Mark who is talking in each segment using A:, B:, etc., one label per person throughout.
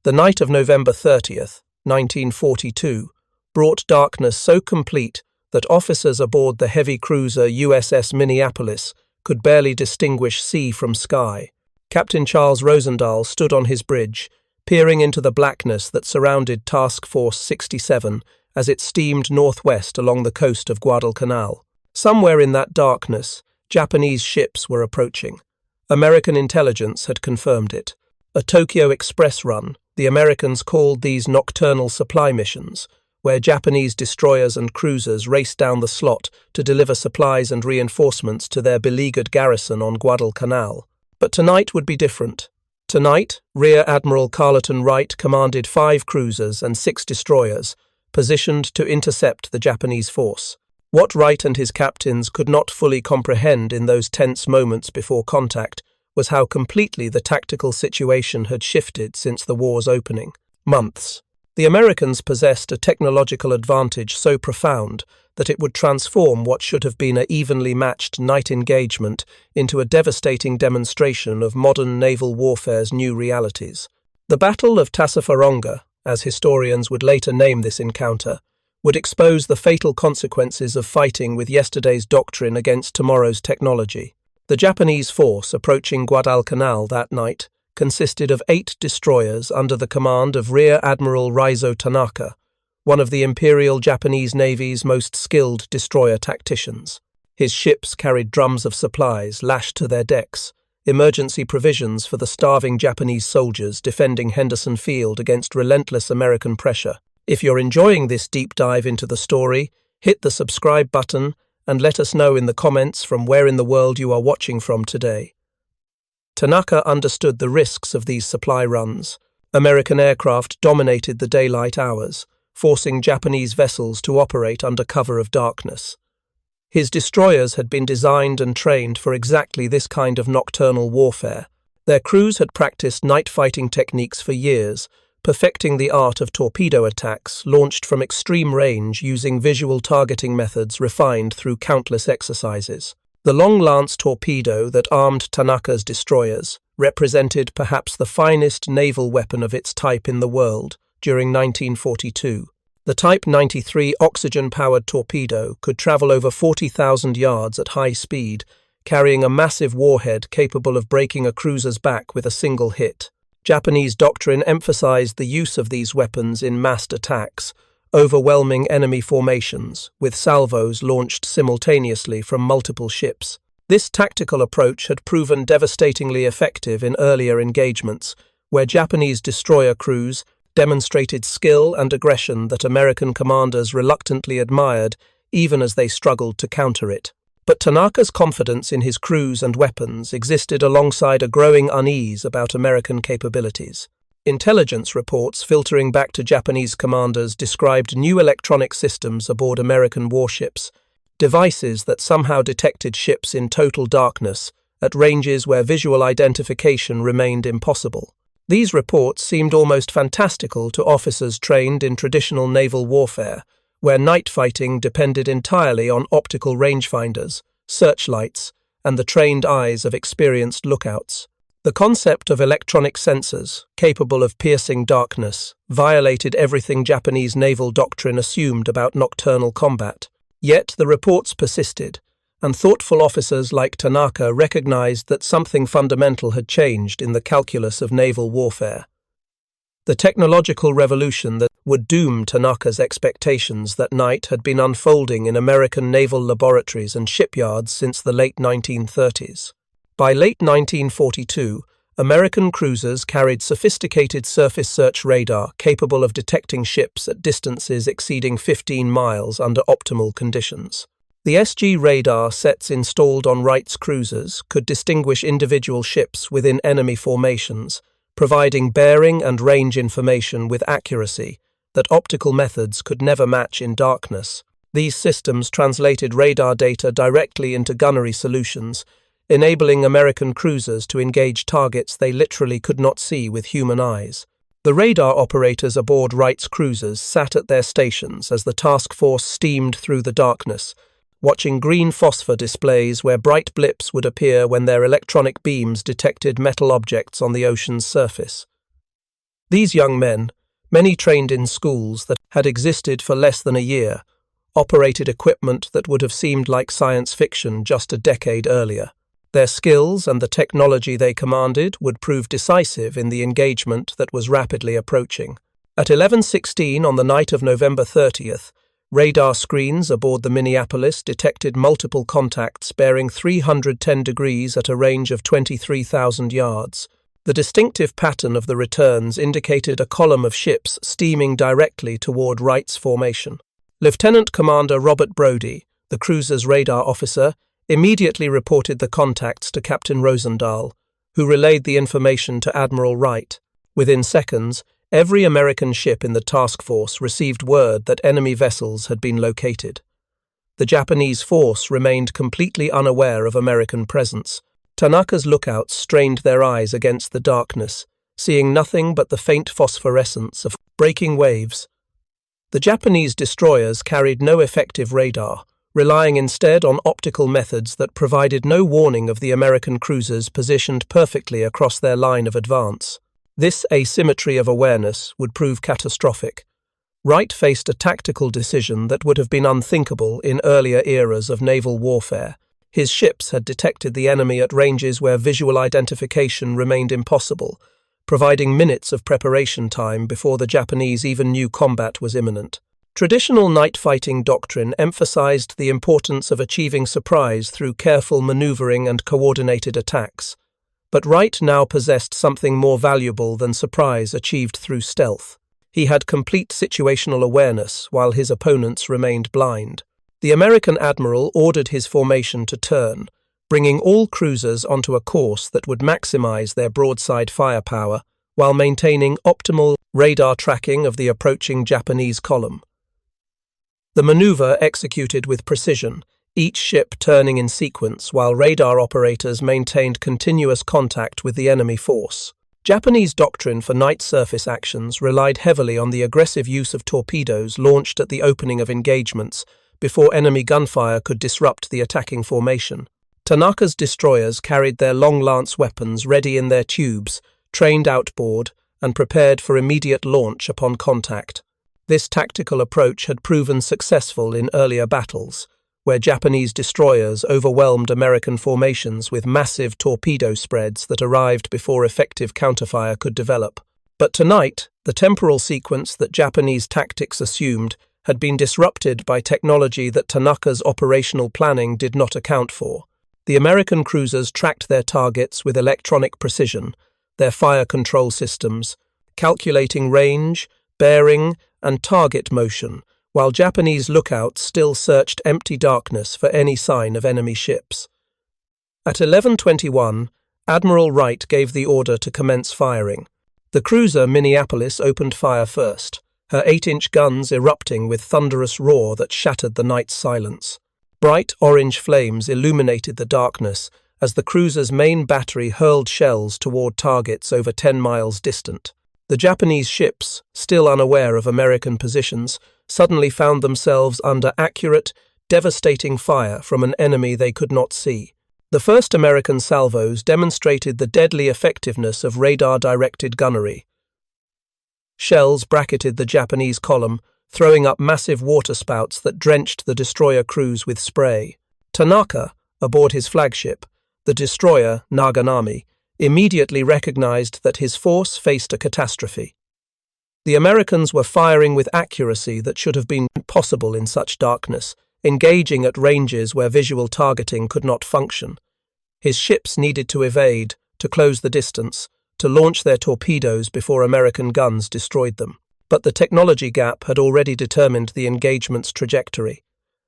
A: The night of November 30th, 1942, brought darkness so complete that officers aboard the heavy cruiser USS Minneapolis could barely distinguish sea from sky. Captain Charles Rosendahl stood on his bridge, peering into the blackness that surrounded Task Force 67 as it steamed northwest along the coast of Guadalcanal. Somewhere in that darkness, Japanese ships were approaching. American intelligence had confirmed it. A Tokyo Express run, the Americans called these nocturnal supply missions, where Japanese destroyers and cruisers raced down the slot to deliver supplies and reinforcements to their beleaguered garrison on Guadalcanal. But tonight would be different. Tonight, Rear Admiral Carleton Wright commanded 5 cruisers and 6 destroyers, positioned to intercept the Japanese force. What Wright and his captains could not fully comprehend in those tense moments before contact was how completely the tactical situation had shifted since the war's opening. Months. The Americans possessed a technological advantage so profound that it would transform what should have been an evenly matched night engagement into a devastating demonstration of modern naval warfare's new realities. The Battle of Tassafaronga, as historians would later name this encounter, would expose the fatal consequences of fighting with yesterday's doctrine against tomorrow's technology. The Japanese force approaching Guadalcanal that night consisted of 8 destroyers under the command of Rear Admiral Raizo Tanaka, one of the Imperial Japanese Navy's most skilled destroyer tacticians. His ships carried drums of supplies lashed to their decks, emergency provisions for the starving Japanese soldiers defending Henderson Field against relentless American pressure. If you're enjoying this deep dive into the story, hit the subscribe button and let us know in the comments from where in the world you are watching from today. Tanaka understood the risks of these supply runs. American aircraft dominated the daylight hours, forcing Japanese vessels to operate under cover of darkness. His destroyers had been designed and trained for exactly this kind of nocturnal warfare. Their crews had practiced night fighting techniques for years, perfecting the art of torpedo attacks launched from extreme range using visual targeting methods refined through countless exercises. The long-lance torpedo that armed Tanaka's destroyers represented perhaps the finest naval weapon of its type in the world during 1942. The Type 93 oxygen-powered torpedo could travel over 40,000 yards at high speed, carrying a massive warhead capable of breaking a cruiser's back with a single hit. Japanese doctrine emphasized the use of these weapons in massed attacks, overwhelming enemy formations, with salvos launched simultaneously from multiple ships. This tactical approach had proven devastatingly effective in earlier engagements, where Japanese destroyer crews demonstrated skill and aggression that American commanders reluctantly admired, even as they struggled to counter it. But Tanaka's confidence in his crews and weapons existed alongside a growing unease about American capabilities. Intelligence reports filtering back to Japanese commanders described new electronic systems aboard American warships, devices that somehow detected ships in total darkness at ranges where visual identification remained impossible. These reports seemed almost fantastical to officers trained in traditional naval warfare, where night fighting depended entirely on optical rangefinders, searchlights, and the trained eyes of experienced lookouts. The concept of electronic sensors, capable of piercing darkness, violated everything Japanese naval doctrine assumed about nocturnal combat. Yet the reports persisted, and thoughtful officers like Tanaka recognized that something fundamental had changed in the calculus of naval warfare. The technological revolution that would doom Tanaka's expectations that night had been unfolding in American naval laboratories and shipyards since the late 1930s. By late 1942, American cruisers carried sophisticated surface search radar capable of detecting ships at distances exceeding 15 miles under optimal conditions. The SG radar sets installed on Wright's cruisers could distinguish individual ships within enemy formations, providing bearing and range information with accuracy that optical methods could never match in darkness. These systems translated radar data directly into gunnery solutions, enabling American cruisers to engage targets they literally could not see with human eyes. The radar operators aboard Wright's cruisers sat at their stations as the task force steamed through the darkness, watching green phosphor displays where bright blips would appear when their electronic beams detected metal objects on the ocean's surface. These young men, many trained in schools that had existed for less than a year, operated equipment that would have seemed like science fiction just a decade earlier. Their skills and the technology they commanded would prove decisive in the engagement that was rapidly approaching. At 11:16 on the night of November 30th, radar screens aboard the Minneapolis detected multiple contacts bearing 310 degrees at a range of 23,000 yards. The distinctive pattern of the returns indicated a column of ships steaming directly toward Wright's formation. Lieutenant Commander Robert Brody, the cruiser's radar officer, immediately reported the contacts to Captain Rosendahl, who relayed the information to Admiral Wright. Within seconds, every American ship in the task force received word that enemy vessels had been located. The Japanese force remained completely unaware of American presence. Tanaka's lookouts strained their eyes against the darkness, seeing nothing but the faint phosphorescence of breaking waves. The Japanese destroyers carried no effective radar, relying instead on optical methods that provided no warning of the American cruisers positioned perfectly across their line of advance. This asymmetry of awareness would prove catastrophic. Wright faced a tactical decision that would have been unthinkable in earlier eras of naval warfare. His ships had detected the enemy at ranges where visual identification remained impossible, providing minutes of preparation time before the Japanese even knew combat was imminent. Traditional night fighting doctrine emphasized the importance of achieving surprise through careful maneuvering and coordinated attacks. But Wright now possessed something more valuable than surprise achieved through stealth. He had complete situational awareness while his opponents remained blind. The American admiral ordered his formation to turn, bringing all cruisers onto a course that would maximize their broadside firepower while maintaining optimal radar tracking of the approaching Japanese column. The maneuver executed with precision, each ship turning in sequence while radar operators maintained continuous contact with the enemy force. Japanese doctrine for night surface actions relied heavily on the aggressive use of torpedoes launched at the opening of engagements before enemy gunfire could disrupt the attacking formation. Tanaka's destroyers carried their long-lance weapons ready in their tubes, trained outboard, and prepared for immediate launch upon contact. This tactical approach had proven successful in earlier battles, where Japanese destroyers overwhelmed American formations with massive torpedo spreads that arrived before effective counterfire could develop. But tonight, the temporal sequence that Japanese tactics assumed had been disrupted by technology that Tanaka's operational planning did not account for. The American cruisers tracked their targets with electronic precision, their fire control systems, calculating range, bearing, and target motion, while Japanese lookouts still searched empty darkness for any sign of enemy ships. At 11:21, Admiral Wright gave the order to commence firing. The cruiser Minneapolis opened fire first, her 8-inch guns erupting with thunderous roar that shattered the night's silence. Bright orange flames illuminated the darkness as the cruiser's main battery hurled shells toward targets over 10 miles distant. The Japanese ships, still unaware of American positions, suddenly found themselves under accurate, devastating fire from an enemy they could not see. The first American salvos demonstrated the deadly effectiveness of radar-directed gunnery. Shells bracketed the Japanese column, throwing up massive waterspouts that drenched the destroyer crews with spray. Tanaka, aboard his flagship, the destroyer Naganami, immediately recognized that his force faced a catastrophe. The Americans were firing with accuracy that should have been possible in such darkness, engaging at ranges where visual targeting could not function. His ships needed to evade, to close the distance, to launch their torpedoes before American guns destroyed them. But the technology gap had already determined the engagement's trajectory.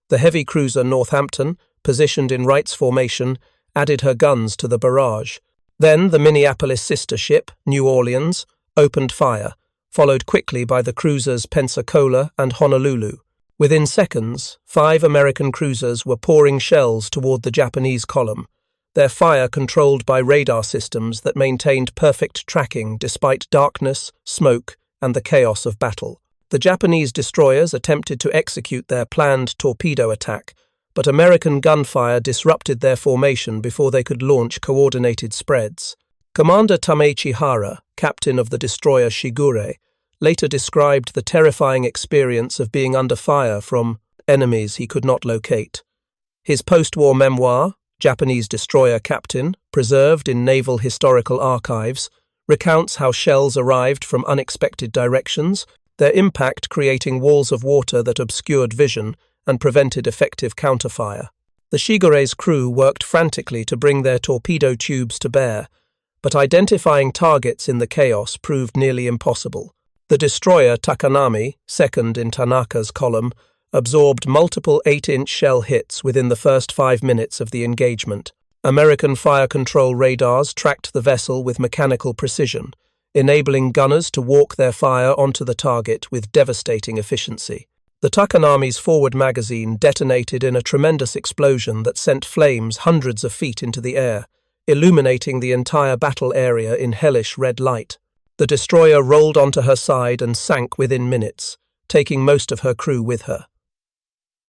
A: The heavy cruiser Northampton, positioned in Wright's formation, added her guns to the barrage. Then the Minneapolis sister ship, New Orleans, opened fire, followed quickly by the cruisers Pensacola and Honolulu. Within seconds, 5 American cruisers were pouring shells toward the Japanese column, their fire controlled by radar systems that maintained perfect tracking despite darkness, smoke, and the chaos of battle. The Japanese destroyers attempted to execute their planned torpedo attack, but American gunfire disrupted their formation before they could launch coordinated spreads. Commander Tamechi Hara, captain of the destroyer Shigure, later described the terrifying experience of being under fire from enemies he could not locate. His post-war memoir, Japanese Destroyer Captain, preserved in Naval Historical Archives, recounts how shells arrived from unexpected directions, their impact creating walls of water that obscured vision and prevented effective counterfire. The Shigure's crew worked frantically to bring their torpedo tubes to bear, but identifying targets in the chaos proved nearly impossible. The destroyer Takanami, second in Tanaka's column, absorbed multiple 8-inch shell hits within the first 5 minutes of the engagement. American fire control radars tracked the vessel with mechanical precision, enabling gunners to walk their fire onto the target with devastating efficiency. The Takanami's forward magazine detonated in a tremendous explosion that sent flames hundreds of feet into the air, illuminating the entire battle area in hellish red light. The destroyer rolled onto her side and sank within minutes, taking most of her crew with her.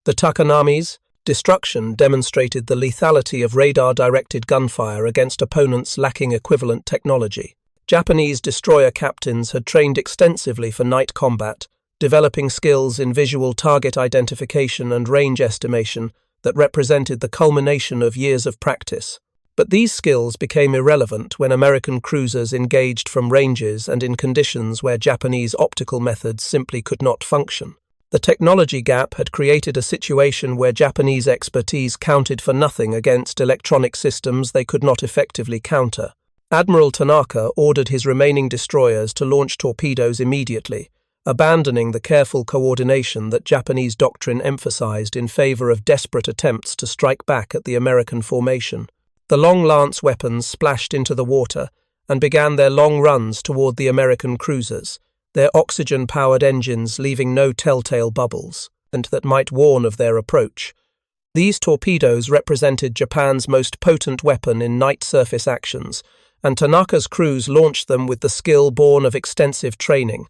A: The Takanami's destruction demonstrated the lethality of radar-directed gunfire against opponents lacking equivalent technology. Japanese destroyer captains had trained extensively for night combat, developing skills in visual target identification and range estimation that represented the culmination of years of practice. But these skills became irrelevant when American cruisers engaged from ranges and in conditions where Japanese optical methods simply could not function. The technology gap had created a situation where Japanese expertise counted for nothing against electronic systems they could not effectively counter. Admiral Tanaka ordered his remaining destroyers to launch torpedoes immediately, abandoning the careful coordination that Japanese doctrine emphasized in favor of desperate attempts to strike back at the American formation. The long lance weapons splashed into the water and began their long runs toward the American cruisers, their oxygen-powered engines leaving no telltale bubbles, and that might warn of their approach. These torpedoes represented Japan's most potent weapon in night surface actions, and Tanaka's crews launched them with the skill born of extensive training.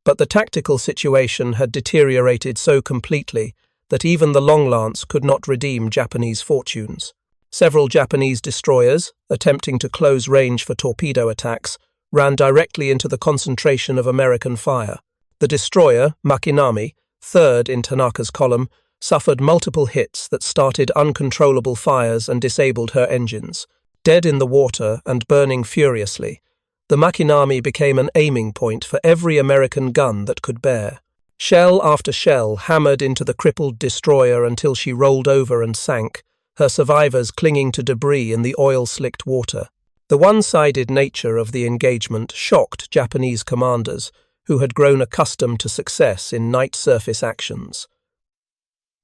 A: But the tactical situation had deteriorated so completely that even the long lance could not redeem Japanese fortunes. Several Japanese destroyers, attempting to close range for torpedo attacks, ran directly into the concentration of American fire. The destroyer, Makinami, third in Tanaka's column, suffered multiple hits that started uncontrollable fires and disabled her engines. Dead in the water and burning furiously, the Makinami became an aiming point for every American gun that could bear. Shell after shell hammered into the crippled destroyer until she rolled over and sank, her survivors clinging to debris in the oil-slicked water. The one-sided nature of the engagement shocked Japanese commanders, who had grown accustomed to success in night surface actions.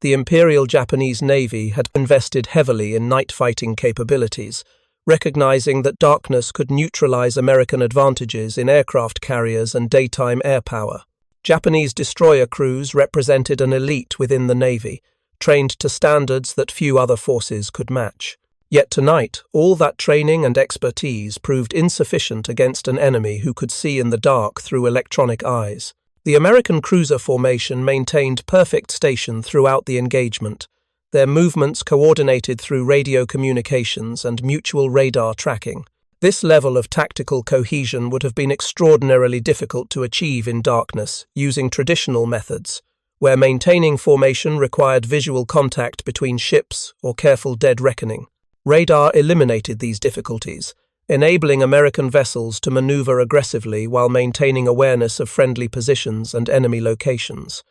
A: The Imperial Japanese Navy had invested heavily in night fighting capabilities, recognizing that darkness could neutralize American advantages in aircraft carriers and daytime air power. Japanese destroyer crews represented an elite within the Navy, trained to standards that few other forces could match. Yet tonight, all that training and expertise proved insufficient against an enemy who could see in the dark through electronic eyes. The American cruiser formation maintained perfect station throughout the engagement, their movements coordinated through radio communications and mutual radar tracking. This level of tactical cohesion would have been extraordinarily difficult to achieve in darkness using traditional methods, where maintaining formation required visual contact between ships or careful dead reckoning. Radar eliminated these difficulties, enabling American vessels to maneuver aggressively while maintaining awareness of friendly positions and enemy locations.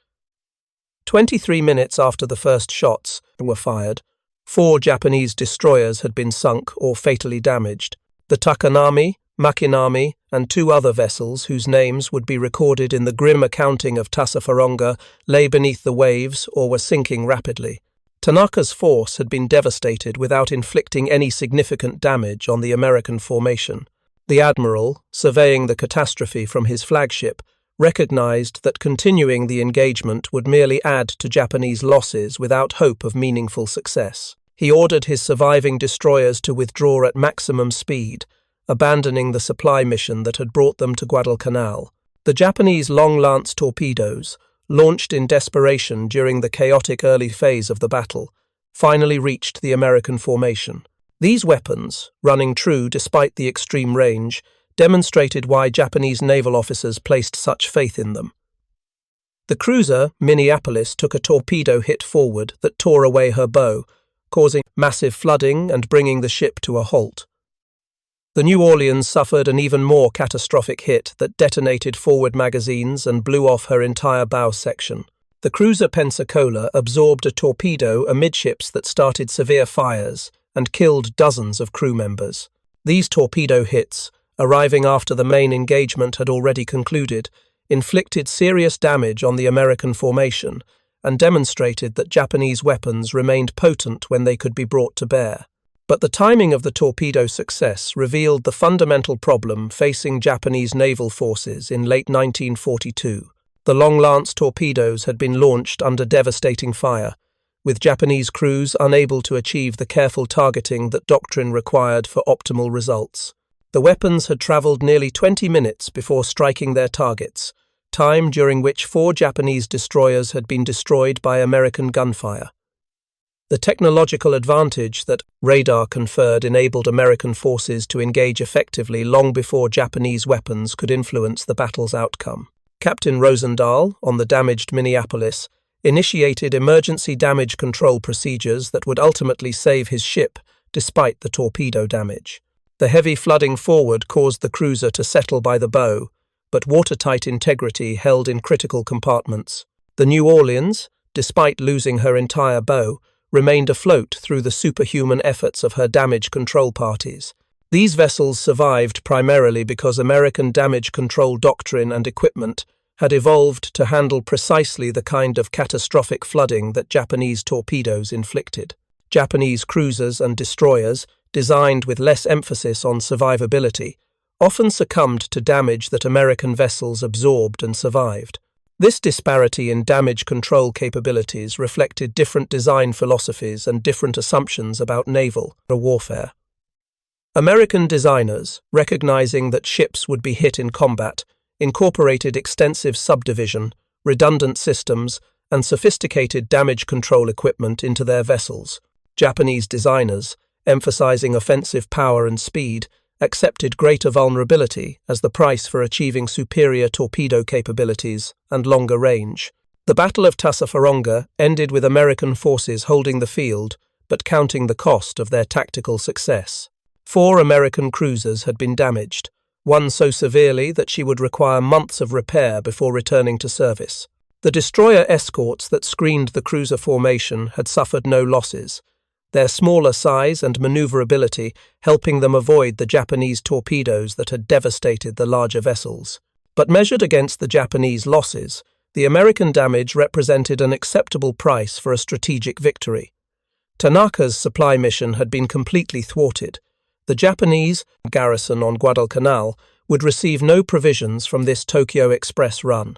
A: 23 minutes after the first shots were fired, 4 Japanese destroyers had been sunk or fatally damaged. The Takanami, Makinami, and 2 other vessels, whose names would be recorded in the grim accounting of Tassafaronga, lay beneath the waves or were sinking rapidly. Tanaka's force had been devastated without inflicting any significant damage on the American formation. The admiral, surveying the catastrophe from his flagship, recognized that continuing the engagement would merely add to Japanese losses without hope of meaningful success. He ordered his surviving destroyers to withdraw at maximum speed, abandoning the supply mission that had brought them to Guadalcanal. The Japanese long-lance torpedoes, launched in desperation during the chaotic early phase of the battle, finally reached the American formation. These weapons, running true despite the extreme range, demonstrated why Japanese naval officers placed such faith in them. The cruiser, Minneapolis, took a torpedo hit forward that tore away her bow, causing massive flooding and bringing the ship to a halt. The New Orleans suffered an even more catastrophic hit that detonated forward magazines and blew off her entire bow section. The cruiser Pensacola absorbed a torpedo amidships that started severe fires and killed dozens of crew members. These torpedo hits, arriving after the main engagement had already concluded, inflicted serious damage on the American formation and demonstrated that Japanese weapons remained potent when they could be brought to bear. But the timing of the torpedo success revealed the fundamental problem facing Japanese naval forces in late 1942. The long-lance torpedoes had been launched under devastating fire, with Japanese crews unable to achieve the careful targeting that doctrine required for optimal results. The weapons had traveled nearly 20 minutes before striking their targets, time during which 4 Japanese destroyers had been destroyed by American gunfire. The technological advantage that radar conferred enabled American forces to engage effectively long before Japanese weapons could influence the battle's outcome. Captain Rosendahl, on the damaged Minneapolis, initiated emergency damage control procedures that would ultimately save his ship despite the torpedo damage. The heavy flooding forward caused the cruiser to settle by the bow, but watertight integrity held in critical compartments. The New Orleans, despite losing her entire bow, remained afloat through the superhuman efforts of her damage control parties. These vessels survived primarily because American damage control doctrine and equipment had evolved to handle precisely the kind of catastrophic flooding that Japanese torpedoes inflicted. Japanese cruisers and destroyers, designed with less emphasis on survivability, often succumbed to damage that American vessels absorbed and survived. This disparity in damage control capabilities reflected different design philosophies and different assumptions about naval warfare. American designers, recognizing that ships would be hit in combat, incorporated extensive subdivision, redundant systems, and sophisticated damage control equipment into their vessels. Japanese designers, emphasizing offensive power and speed, accepted greater vulnerability as the price for achieving superior torpedo capabilities and longer range. The Battle of Tassafaronga ended with American forces holding the field but counting the cost of their tactical success. 4 American cruisers had been damaged, one so severely that she would require months of repair before returning to service. The destroyer escorts that screened the cruiser formation had suffered no losses, their smaller size and maneuverability helping them avoid the Japanese torpedoes that had devastated the larger vessels. But measured against the Japanese losses, the American damage represented an acceptable price for a strategic victory. Tanaka's supply mission had been completely thwarted. The Japanese garrison on Guadalcanal would receive no provisions from this Tokyo Express run.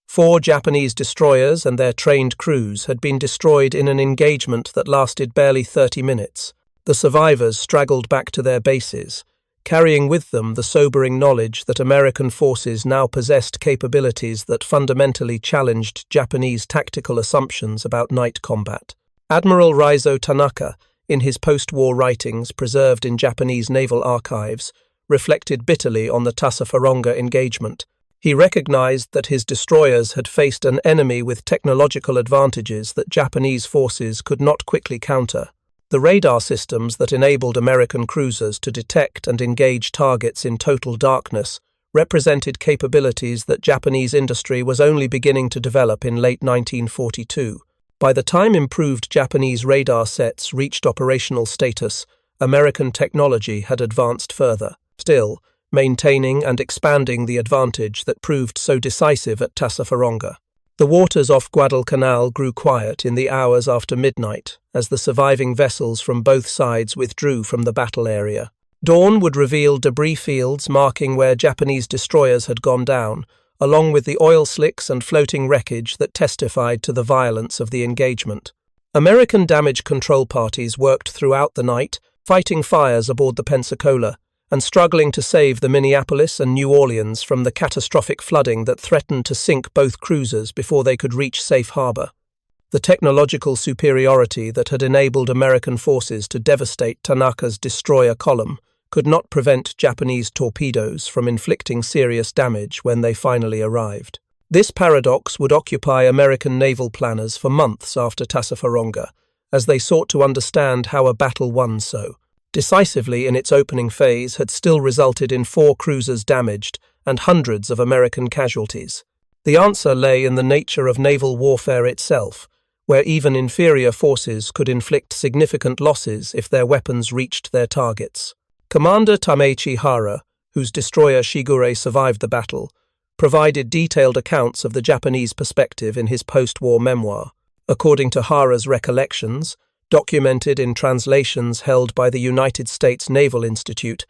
A: 4 Japanese destroyers and their trained crews had been destroyed in an engagement that lasted barely 30 minutes. The survivors straggled back to their bases, carrying with them the sobering knowledge that American forces now possessed capabilities that fundamentally challenged Japanese tactical assumptions about night combat. Admiral Raizo Tanaka, in his post-war writings preserved in Japanese naval archives, reflected bitterly on the Tassafaronga engagement. He recognized that his destroyers had faced an enemy with technological advantages that Japanese forces could not quickly counter. The radar systems that enabled American cruisers to detect and engage targets in total darkness represented capabilities that Japanese industry was only beginning to develop in late 1942. By the time improved Japanese radar sets reached operational status, American technology had advanced further. Still, maintaining and expanding the advantage that proved so decisive at Tassafaronga. The waters off Guadalcanal grew quiet in the hours after midnight as the surviving vessels from both sides withdrew from the battle area. Dawn would reveal debris fields marking where Japanese destroyers had gone down, along with the oil slicks and floating wreckage that testified to the violence of the engagement. American damage control parties worked throughout the night, fighting fires aboard the Pensacola, and struggling to save the Minneapolis and New Orleans from the catastrophic flooding that threatened to sink both cruisers before they could reach safe harbor. The technological superiority that had enabled American forces to devastate Tanaka's destroyer column could not prevent Japanese torpedoes from inflicting serious damage when they finally arrived. This paradox would occupy American naval planners for months after Tassafaronga, as they sought to understand how a battle won so decisively in its opening phase had still resulted in 4 cruisers damaged and hundreds of American casualties. The answer lay in the nature of naval warfare itself, where even inferior forces could inflict significant losses if their weapons reached their targets. Commander Tamechi Hara, whose destroyer Shigure survived the battle, provided detailed accounts of the Japanese perspective in his post-war memoir. According to Hara's recollections, documented in translations held by the United States Naval Institute,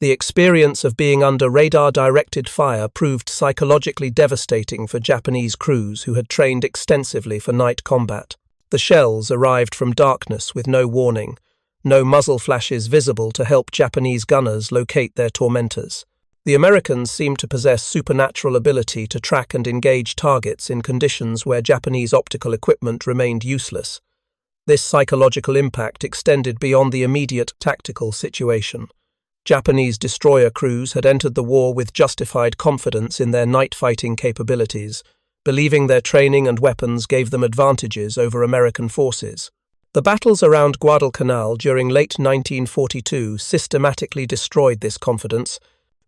A: the experience of being under radar-directed fire proved psychologically devastating for Japanese crews who had trained extensively for night combat. The shells arrived from darkness with no warning, no muzzle flashes visible to help Japanese gunners locate their tormentors. The Americans seemed to possess supernatural ability to track and engage targets in conditions where Japanese optical equipment remained useless. This psychological impact extended beyond the immediate tactical situation. Japanese destroyer crews had entered the war with justified confidence in their night-fighting capabilities, believing their training and weapons gave them advantages over American forces. The battles around Guadalcanal during late 1942 systematically destroyed this confidence,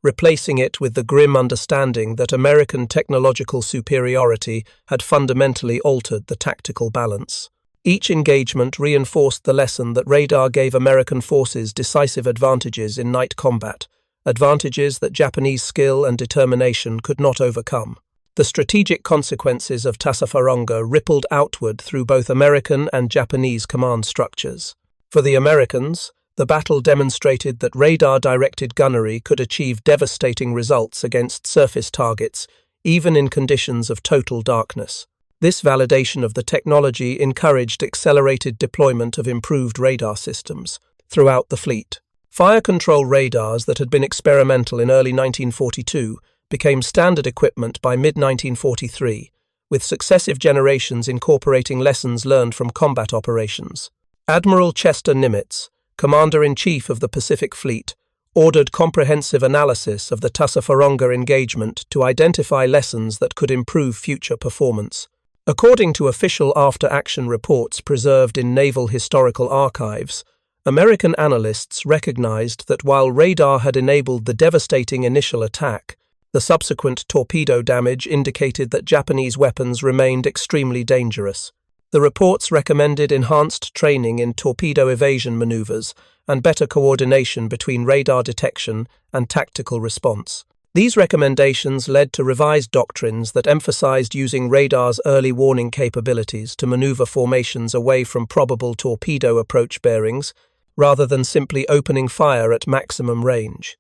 A: replacing it with the grim understanding that American technological superiority had fundamentally altered the tactical balance. Each engagement reinforced the lesson that radar gave American forces decisive advantages in night combat, advantages that Japanese skill and determination could not overcome. The strategic consequences of Tassafaronga rippled outward through both American and Japanese command structures. For the Americans, the battle demonstrated that radar-directed gunnery could achieve devastating results against surface targets, even in conditions of total darkness. This validation of the technology encouraged accelerated deployment of improved radar systems throughout the fleet. Fire control radars that had been experimental in early 1942 became standard equipment by mid-1943, with successive generations incorporating lessons learned from combat operations. Admiral Chester Nimitz, Commander-in-Chief of the Pacific Fleet, ordered comprehensive analysis of the Tassafaronga engagement to identify lessons that could improve future performance. According to official after-action reports preserved in naval historical archives, American analysts recognized that while radar had enabled the devastating initial attack, the subsequent torpedo damage indicated that Japanese weapons remained extremely dangerous. The reports recommended enhanced training in torpedo evasion maneuvers and better coordination between radar detection and tactical response. These recommendations led to revised doctrines that emphasized using radar's early warning capabilities to maneuver formations away from probable torpedo approach bearings, rather than simply opening fire at maximum range.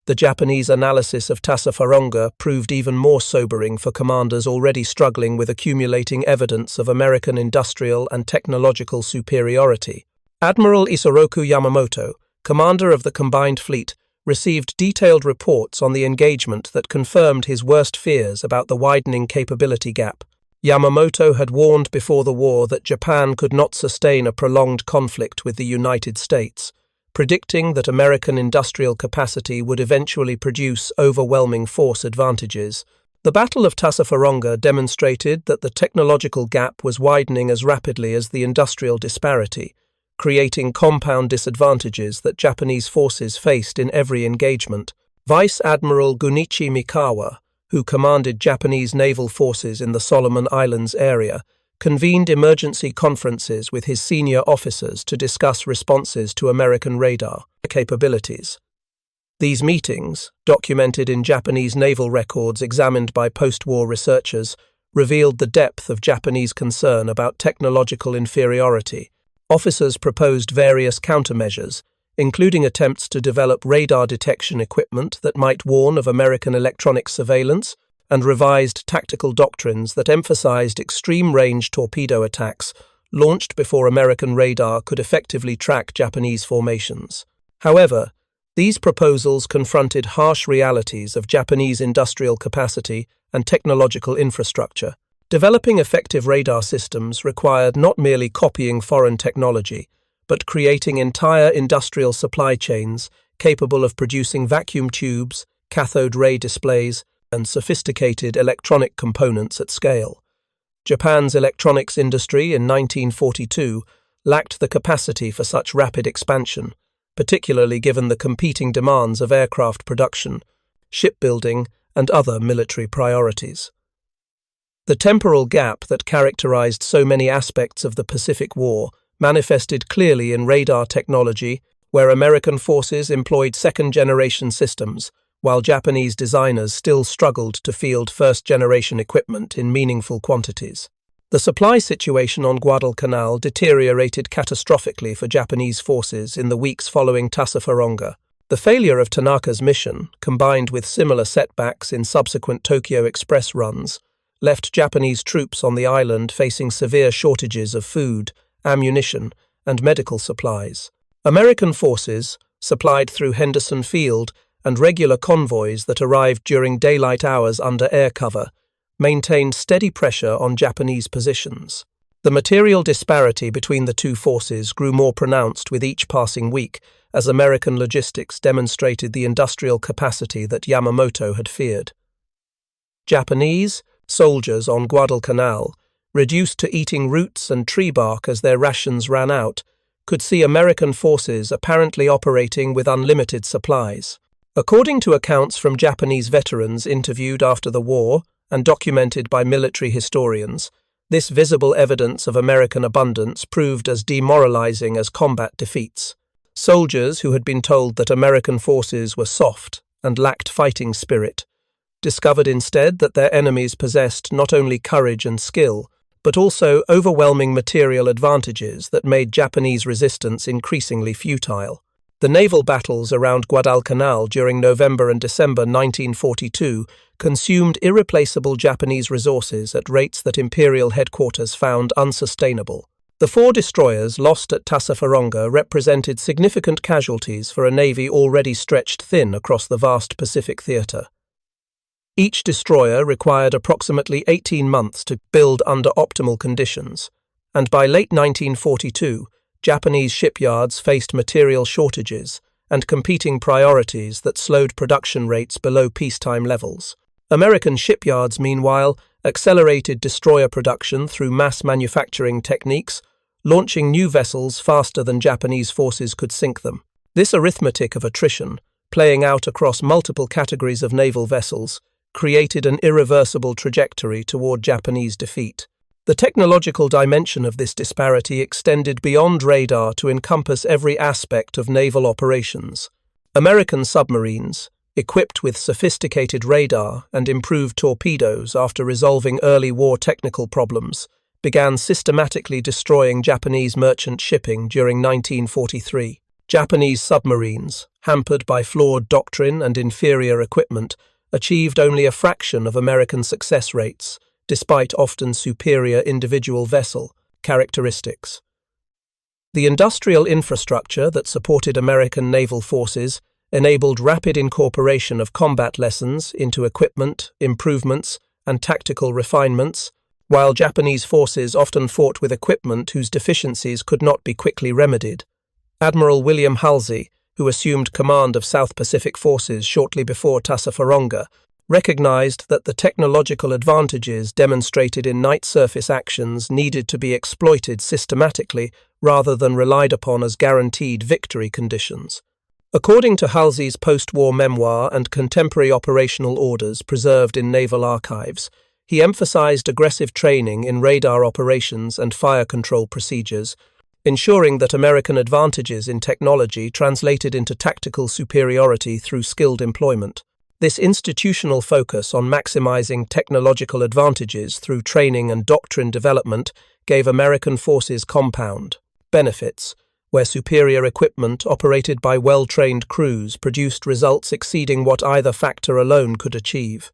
A: The Japanese analysis of Tassafaronga proved even more sobering for commanders already struggling with accumulating evidence of American industrial and technological superiority. Admiral Isoroku Yamamoto, commander of the combined fleet, received detailed reports on the engagement that confirmed his worst fears about the widening capability gap. Yamamoto had warned before the war that Japan could not sustain a prolonged conflict with the United States, predicting that American industrial capacity would eventually produce overwhelming force advantages. The Battle of Tassafaronga demonstrated that the technological gap was widening as rapidly as the industrial disparity, creating compound disadvantages that Japanese forces faced in every engagement. Vice Admiral Gunichi Mikawa, who commanded Japanese naval forces in the Solomon Islands area, convened emergency conferences with his senior officers to discuss responses to American radar capabilities. These meetings, documented in Japanese naval records examined by post-war researchers, revealed the depth of Japanese concern about technological inferiority. Officers proposed various countermeasures, including attempts to develop radar detection equipment that might warn of American electronic surveillance, and revised tactical doctrines that emphasized extreme-range torpedo attacks launched before American radar could effectively track Japanese formations. However, these proposals confronted harsh realities of Japanese industrial capacity and technological infrastructure. Developing effective radar systems required not merely copying foreign technology, but creating entire industrial supply chains capable of producing vacuum tubes, cathode ray displays, and sophisticated electronic components at scale. Japan's electronics industry in 1942 lacked the capacity for such rapid expansion, particularly given the competing demands of aircraft production, shipbuilding, and other military priorities. The temporal gap that characterized so many aspects of the Pacific War manifested clearly in radar technology, where American forces employed second-generation systems, while Japanese designers still struggled to field first-generation equipment in meaningful quantities. The supply situation on Guadalcanal deteriorated catastrophically for Japanese forces in the weeks following Tassafaronga. The failure of Tanaka's mission, combined with similar setbacks in subsequent Tokyo Express runs, left Japanese troops on the island facing severe shortages of food, ammunition, and medical supplies. American forces, supplied through Henderson Field and regular convoys that arrived during daylight hours under air cover, maintained steady pressure on Japanese positions. The material disparity between the two forces grew more pronounced with each passing week as American logistics demonstrated the industrial capacity that Yamamoto had feared. Japanese soldiers on Guadalcanal, reduced to eating roots and tree bark as their rations ran out, could see American forces apparently operating with unlimited supplies. According to accounts from Japanese veterans interviewed after the war and documented by military historians, this visible evidence of American abundance proved as demoralizing as combat defeats. Soldiers who had been told that American forces were soft and lacked fighting spirit discovered instead that their enemies possessed not only courage and skill, but also overwhelming material advantages that made Japanese resistance increasingly futile. The naval battles around Guadalcanal during November and December 1942 consumed irreplaceable Japanese resources at rates that Imperial headquarters found unsustainable. The 4 destroyers lost at Tassafaronga represented significant casualties for a navy already stretched thin across the vast Pacific theater. Each destroyer required approximately 18 months to build under optimal conditions, and by late 1942, Japanese shipyards faced material shortages and competing priorities that slowed production rates below peacetime levels. American shipyards, meanwhile, accelerated destroyer production through mass manufacturing techniques, launching new vessels faster than Japanese forces could sink them. This arithmetic of attrition, playing out across multiple categories of naval vessels, created an irreversible trajectory toward Japanese defeat. The technological dimension of this disparity extended beyond radar to encompass every aspect of naval operations. American submarines, equipped with sophisticated radar and improved torpedoes after resolving early war technical problems, began systematically destroying Japanese merchant shipping during 1943. Japanese submarines, hampered by flawed doctrine and inferior equipment, achieved only a fraction of American success rates, despite often superior individual vessel characteristics. The industrial infrastructure that supported American naval forces enabled rapid incorporation of combat lessons into equipment, improvements, and tactical refinements, while Japanese forces often fought with equipment whose deficiencies could not be quickly remedied. Admiral William Halsey, who assumed command of South Pacific forces shortly before Tassafaronga, recognized that the technological advantages demonstrated in night surface actions needed to be exploited systematically rather than relied upon as guaranteed victory conditions. According to Halsey's post-war memoir and contemporary operational orders preserved in naval archives, he emphasized aggressive training in radar operations and fire control procedures, ensuring that American advantages in technology translated into tactical superiority through skilled employment. This institutional focus on maximizing technological advantages through training and doctrine development gave American forces compound benefits, where superior equipment operated by well-trained crews produced results exceeding what either factor alone could achieve.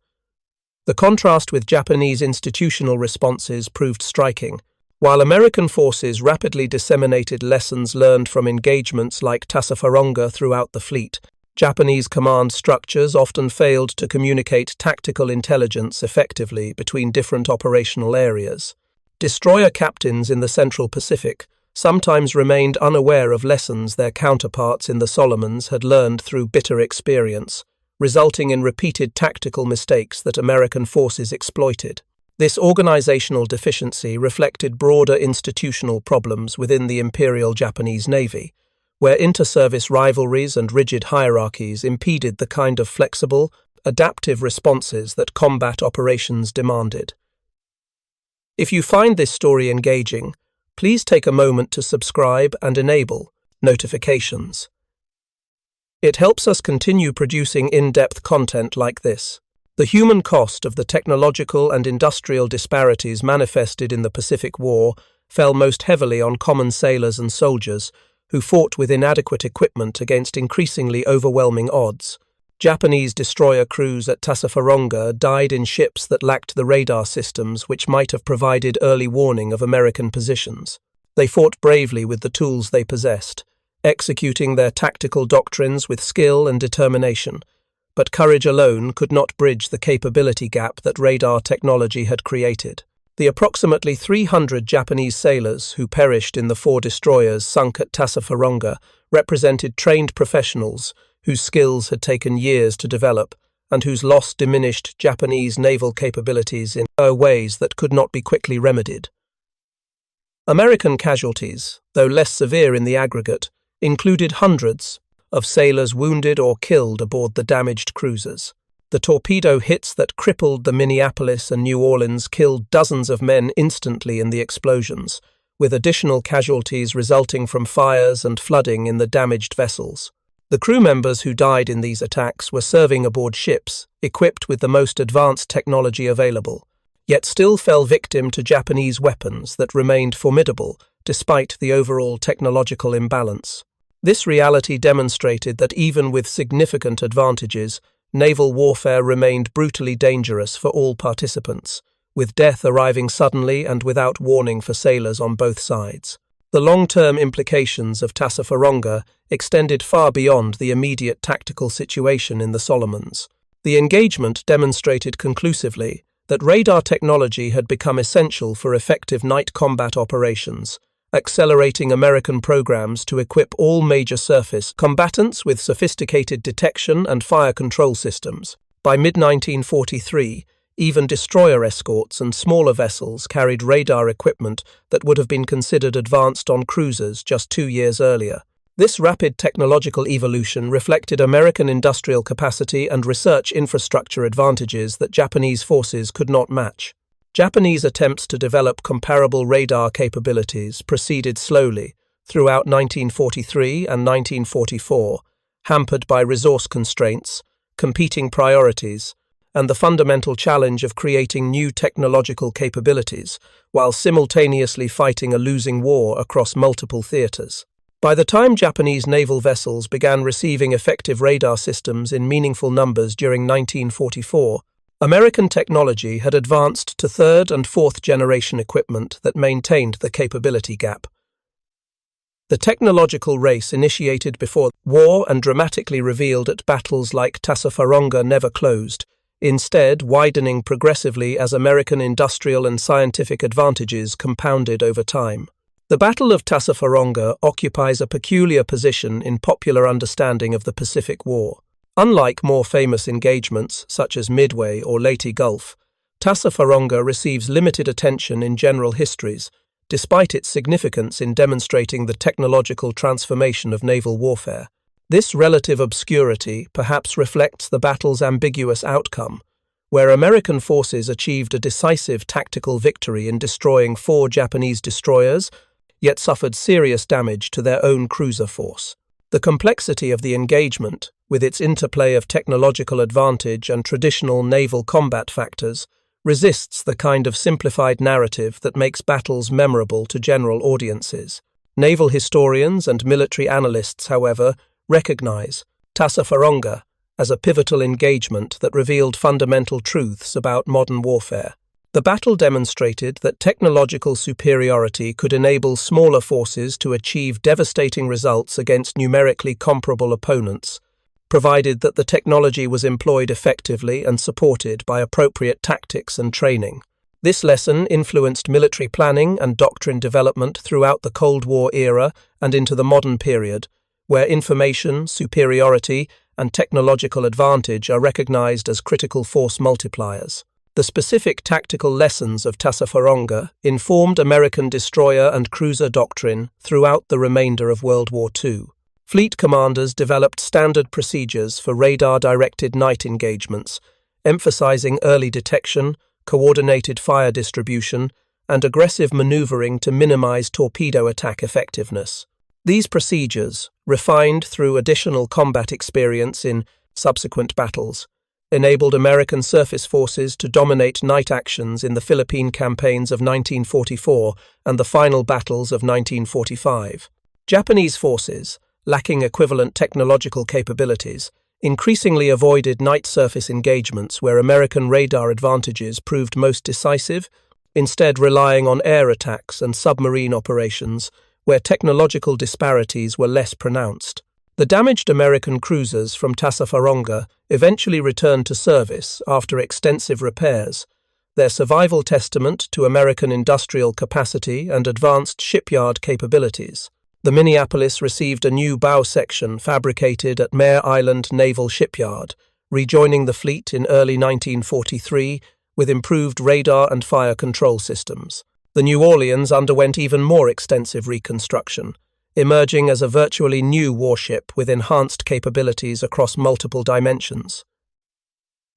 A: The contrast with Japanese institutional responses proved striking. While American forces rapidly disseminated lessons learned from engagements like Tassafaronga throughout the fleet, Japanese command structures often failed to communicate tactical intelligence effectively between different operational areas. Destroyer captains in the Central Pacific sometimes remained unaware of lessons their counterparts in the Solomons had learned through bitter experience, resulting in repeated tactical mistakes that American forces exploited. This organizational deficiency reflected broader institutional problems within the Imperial Japanese Navy, where inter-service rivalries and rigid hierarchies impeded the kind of flexible, adaptive responses that combat operations demanded. If you find this story engaging, please take a moment to subscribe and enable notifications. It helps us continue producing in-depth content like this. The human cost of the technological and industrial disparities manifested in the Pacific War fell most heavily on common sailors and soldiers who fought with inadequate equipment against increasingly overwhelming odds. Japanese destroyer crews at Tassafaronga died in ships that lacked the radar systems which might have provided early warning of American positions. They fought bravely with the tools they possessed, executing their tactical doctrines with skill and determination. But courage alone could not bridge the capability gap that radar technology had created. The approximately 300 Japanese sailors who perished in the 4 destroyers sunk at Tassafaronga represented trained professionals whose skills had taken years to develop and whose loss diminished Japanese naval capabilities in ways that could not be quickly remedied. American casualties, though less severe in the aggregate, included hundreds of sailors wounded or killed aboard the damaged cruisers. The torpedo hits that crippled the Minneapolis and New Orleans killed dozens of men instantly in the explosions, with additional casualties resulting from fires and flooding in the damaged vessels. The crew members who died in these attacks were serving aboard ships equipped with the most advanced technology available, yet still fell victim to Japanese weapons that remained formidable despite the overall technological imbalance. This reality demonstrated that even with significant advantages, naval warfare remained brutally dangerous for all participants, with death arriving suddenly and without warning for sailors on both sides. The long-term implications of Tassafaronga extended far beyond the immediate tactical situation in the Solomons. The engagement demonstrated conclusively that radar technology had become essential for effective night combat operations, accelerating American programs to equip all major surface combatants with sophisticated detection and fire control systems. By mid-1943, even destroyer escorts and smaller vessels carried radar equipment that would have been considered advanced on cruisers just 2 years earlier. This rapid technological evolution reflected American industrial capacity and research infrastructure advantages that Japanese forces could not match. Japanese attempts to develop comparable radar capabilities proceeded slowly throughout 1943 and 1944, hampered by resource constraints, competing priorities, and the fundamental challenge of creating new technological capabilities while simultaneously fighting a losing war across multiple theaters. By the time Japanese naval vessels began receiving effective radar systems in meaningful numbers during 1944, American technology had advanced to 3rd and 4th generation equipment that maintained the capability gap. The technological race initiated before war and dramatically revealed at battles like Tassafaronga never closed, instead widening progressively as American industrial and scientific advantages compounded over time. The Battle of Tassafaronga occupies a peculiar position in popular understanding of the Pacific War. Unlike more famous engagements, such as Midway or Leyte Gulf, Tassafaronga receives limited attention in general histories, despite its significance in demonstrating the technological transformation of naval warfare. This relative obscurity perhaps reflects the battle's ambiguous outcome, where American forces achieved a decisive tactical victory in destroying 4 Japanese destroyers, yet suffered serious damage to their own cruiser force. The complexity of the engagement, with its interplay of technological advantage and traditional naval combat factors, resists the kind of simplified narrative that makes battles memorable to general audiences. Naval historians and military analysts, however, recognize Tassafaronga as a pivotal engagement that revealed fundamental truths about modern warfare. The battle demonstrated that technological superiority could enable smaller forces to achieve devastating results against numerically comparable opponents, provided that the technology was employed effectively and supported by appropriate tactics and training. This lesson influenced military planning and doctrine development throughout the Cold War era and into the modern period, where information, superiority, and technological advantage are recognized as critical force multipliers. The specific tactical lessons of Tassafaronga informed American destroyer and cruiser doctrine throughout the remainder of World War II. Fleet commanders developed standard procedures for radar-directed night engagements, emphasizing early detection, coordinated fire distribution, and aggressive maneuvering to minimize torpedo attack effectiveness. These procedures, refined through additional combat experience in subsequent battles, enabled American surface forces to dominate night actions in the Philippine campaigns of 1944 and the final battles of 1945. Japanese forces, lacking equivalent technological capabilities, increasingly avoided night surface engagements where American radar advantages proved most decisive, instead relying on air attacks and submarine operations where technological disparities were less pronounced. The damaged American cruisers from Tassafaronga eventually returned to service after extensive repairs, their survival testament to American industrial capacity and advanced shipyard capabilities. The Minneapolis received a new bow section fabricated at Mare Island Naval Shipyard, rejoining the fleet in early 1943 with improved radar and fire control systems. The New Orleans underwent even more extensive reconstruction, emerging as a virtually new warship with enhanced capabilities across multiple dimensions.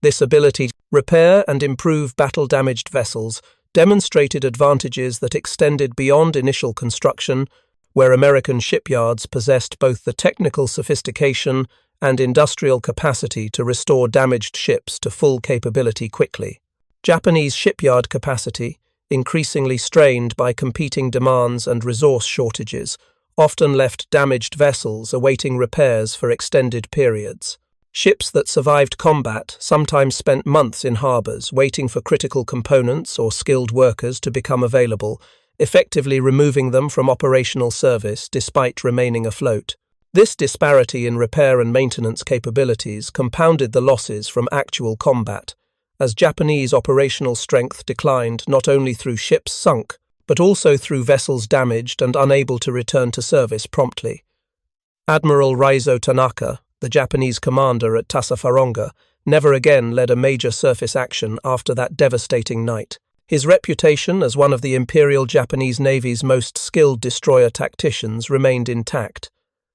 A: This ability to repair and improve battle-damaged vessels demonstrated advantages that extended beyond initial construction, where American shipyards possessed both the technical sophistication and industrial capacity to restore damaged ships to full capability quickly. Japanese shipyard capacity, increasingly strained by competing demands and resource shortages, often left damaged vessels awaiting repairs for extended periods. Ships that survived combat sometimes spent months in harbors waiting for critical components or skilled workers to become available, effectively removing them from operational service despite remaining afloat. This disparity in repair and maintenance capabilities compounded the losses from actual combat, as Japanese operational strength declined not only through ships sunk, but also through vessels damaged and unable to return to service promptly. Admiral Raizo Tanaka, the Japanese commander at Tassafaronga, never again led a major surface action after that devastating night. His reputation as one of the Imperial Japanese Navy's most skilled destroyer tacticians remained intact,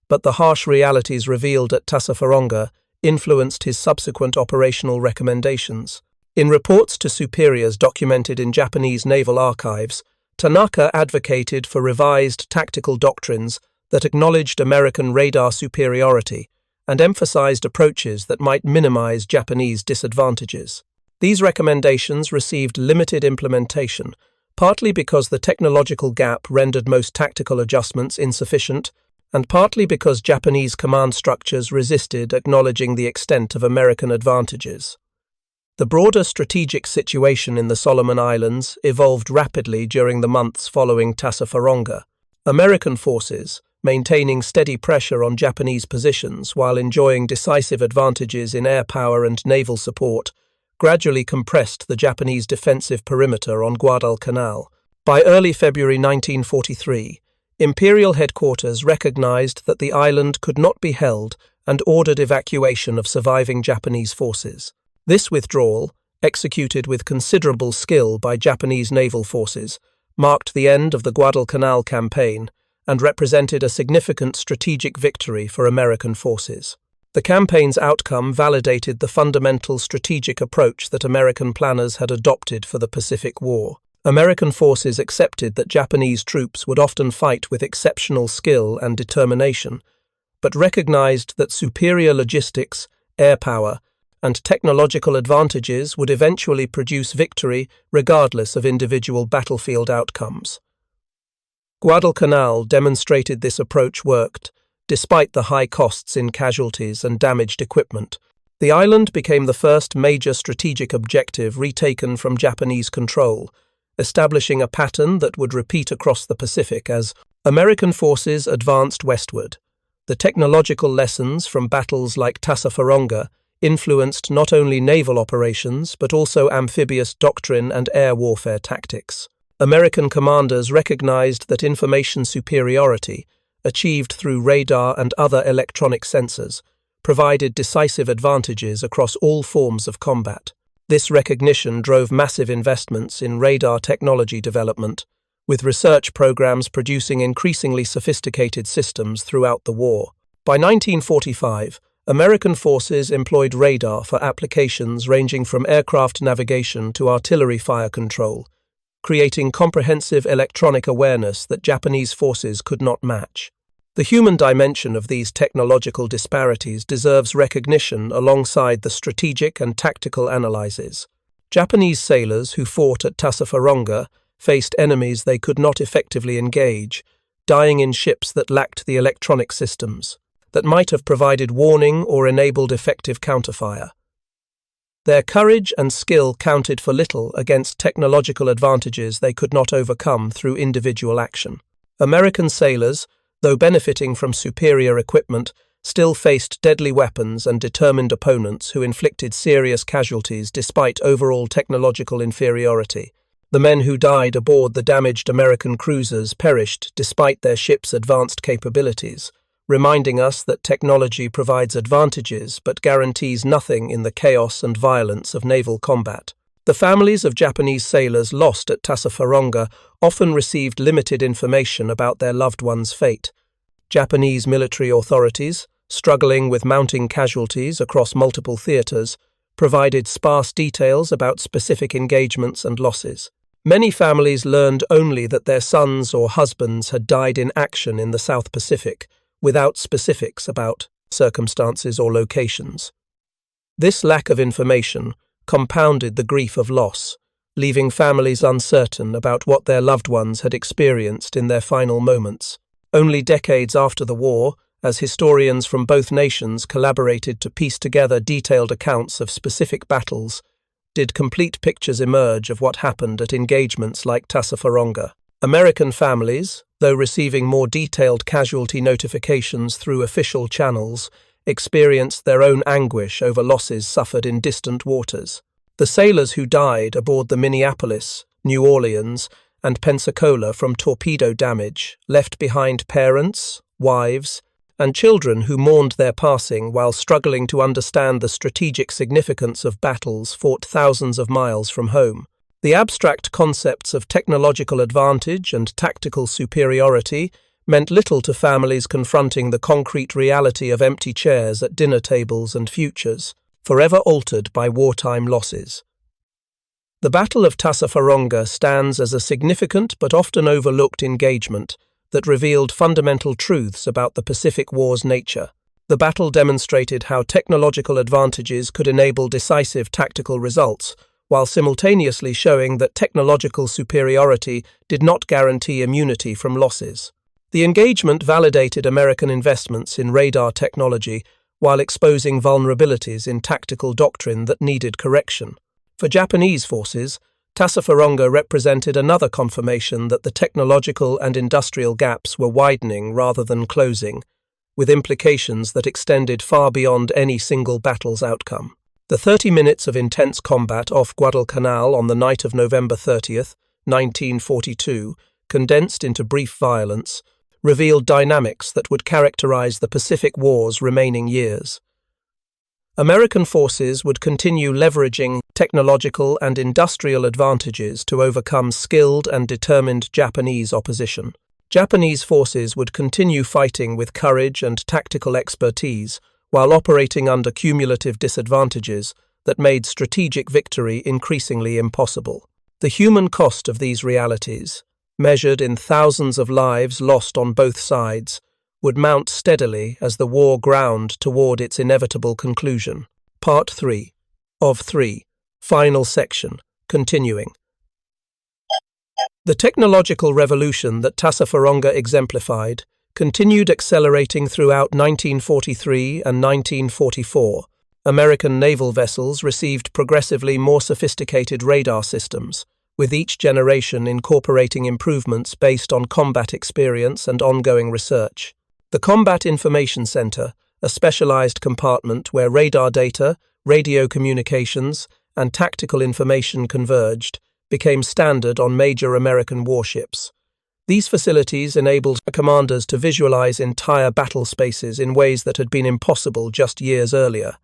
A: but the harsh realities revealed at Tassafaronga influenced his subsequent operational recommendations. In reports to superiors documented in Japanese naval archives, Tanaka advocated for revised tactical doctrines that acknowledged American radar superiority and emphasized approaches that might minimize Japanese disadvantages. These recommendations received limited implementation, partly because the technological gap rendered most tactical adjustments insufficient, and partly because Japanese command structures resisted acknowledging the extent of American advantages. The broader strategic situation in the Solomon Islands evolved rapidly during the months following Tassafaronga. American forces, maintaining steady pressure on Japanese positions while enjoying decisive advantages in air power and naval support, gradually compressed the Japanese defensive perimeter on Guadalcanal. By early February 1943, Imperial headquarters recognized that the island could not be held and ordered evacuation of surviving Japanese forces. This withdrawal, executed with considerable skill by Japanese naval forces, marked the end of the Guadalcanal campaign and represented a significant strategic victory for American forces. The campaign's outcome validated the fundamental strategic approach that American planners had adopted for the Pacific War. American forces accepted that Japanese troops would often fight with exceptional skill and determination, but recognized that superior logistics, air power, and technological advantages would eventually produce victory regardless of individual battlefield outcomes. Guadalcanal demonstrated this approach worked, despite the high costs in casualties and damaged equipment. The island became the first major strategic objective retaken from Japanese control, establishing a pattern that would repeat across the Pacific as American forces advanced westward. The technological lessons from battles like Tassafaronga influenced not only naval operations but also amphibious doctrine and air warfare tactics. American commanders recognized that information superiority, achieved through radar and other electronic sensors, provided decisive advantages across all forms of combat. This recognition drove massive investments in radar technology development, with research programs producing increasingly sophisticated systems throughout the war. By 1945, American forces employed radar for applications ranging from aircraft navigation to artillery fire control, creating comprehensive electronic awareness that Japanese forces could not match. The human dimension of these technological disparities deserves recognition alongside the strategic and tactical analyses. Japanese sailors who fought at Tassafaronga faced enemies they could not effectively engage, dying in ships that lacked the electronic systems that might have provided warning or enabled effective counterfire. Their courage and skill counted for little against technological advantages they could not overcome through individual action. American sailors, though benefiting from superior equipment, still faced deadly weapons and determined opponents who inflicted serious casualties despite overall technological inferiority. The men who died aboard the damaged American cruisers perished despite their ships' advanced capabilities, reminding us that technology provides advantages but guarantees nothing in the chaos and violence of naval combat. The families of Japanese sailors lost at Tassafaronga often received limited information about their loved ones' fate. Japanese military authorities, struggling with mounting casualties across multiple theaters, provided sparse details about specific engagements and losses. Many families learned only that their sons or husbands had died in action in the South Pacific, without specifics about circumstances or locations. This lack of information compounded the grief of loss, leaving families uncertain about what their loved ones had experienced in their final moments. Only decades after the war, as historians from both nations collaborated to piece together detailed accounts of specific battles, did complete pictures emerge of what happened at engagements like Tassafaronga. American families, though receiving more detailed casualty notifications through official channels, experienced their own anguish over losses suffered in distant waters. The sailors who died aboard the Minneapolis, New Orleans, and Pensacola from torpedo damage left behind parents, wives, and children who mourned their passing while struggling to understand the strategic significance of battles fought thousands of miles from home. The abstract concepts of technological advantage and tactical superiority meant little to families confronting the concrete reality of empty chairs at dinner tables and futures, forever altered by wartime losses. The Battle of Tassafaronga stands as a significant but often overlooked engagement that revealed fundamental truths about the Pacific War's nature. The battle demonstrated how technological advantages could enable decisive tactical results, while simultaneously showing that technological superiority did not guarantee immunity from losses. The engagement validated American investments in radar technology while exposing vulnerabilities in tactical doctrine that needed correction. For Japanese forces, Tassafaronga represented another confirmation that the technological and industrial gaps were widening rather than closing, with implications that extended far beyond any single battle's outcome. The 30 minutes of intense combat off Guadalcanal on the night of November 30th, 1942, condensed into brief violence, revealed dynamics that would characterize the Pacific War's remaining years. American forces would continue leveraging technological and industrial advantages to overcome skilled and determined Japanese opposition. Japanese forces would continue fighting with courage and tactical expertise, while operating under cumulative disadvantages that made strategic victory increasingly impossible. The human cost of these realities, measured in thousands of lives lost on both sides, would mount steadily as the war ground toward its inevitable conclusion. Part 3 of 3, final section, continuing. The technological revolution that Tassafaronga exemplified continued accelerating throughout 1943 and 1944. American naval vessels received progressively more sophisticated radar systems, with each generation incorporating improvements based on combat experience and ongoing research. The Combat Information Center, a specialized compartment where radar data, radio communications, and tactical information converged, became standard on major American warships. These facilities enabled commanders to visualize entire battle spaces in ways that had been impossible just years earlier,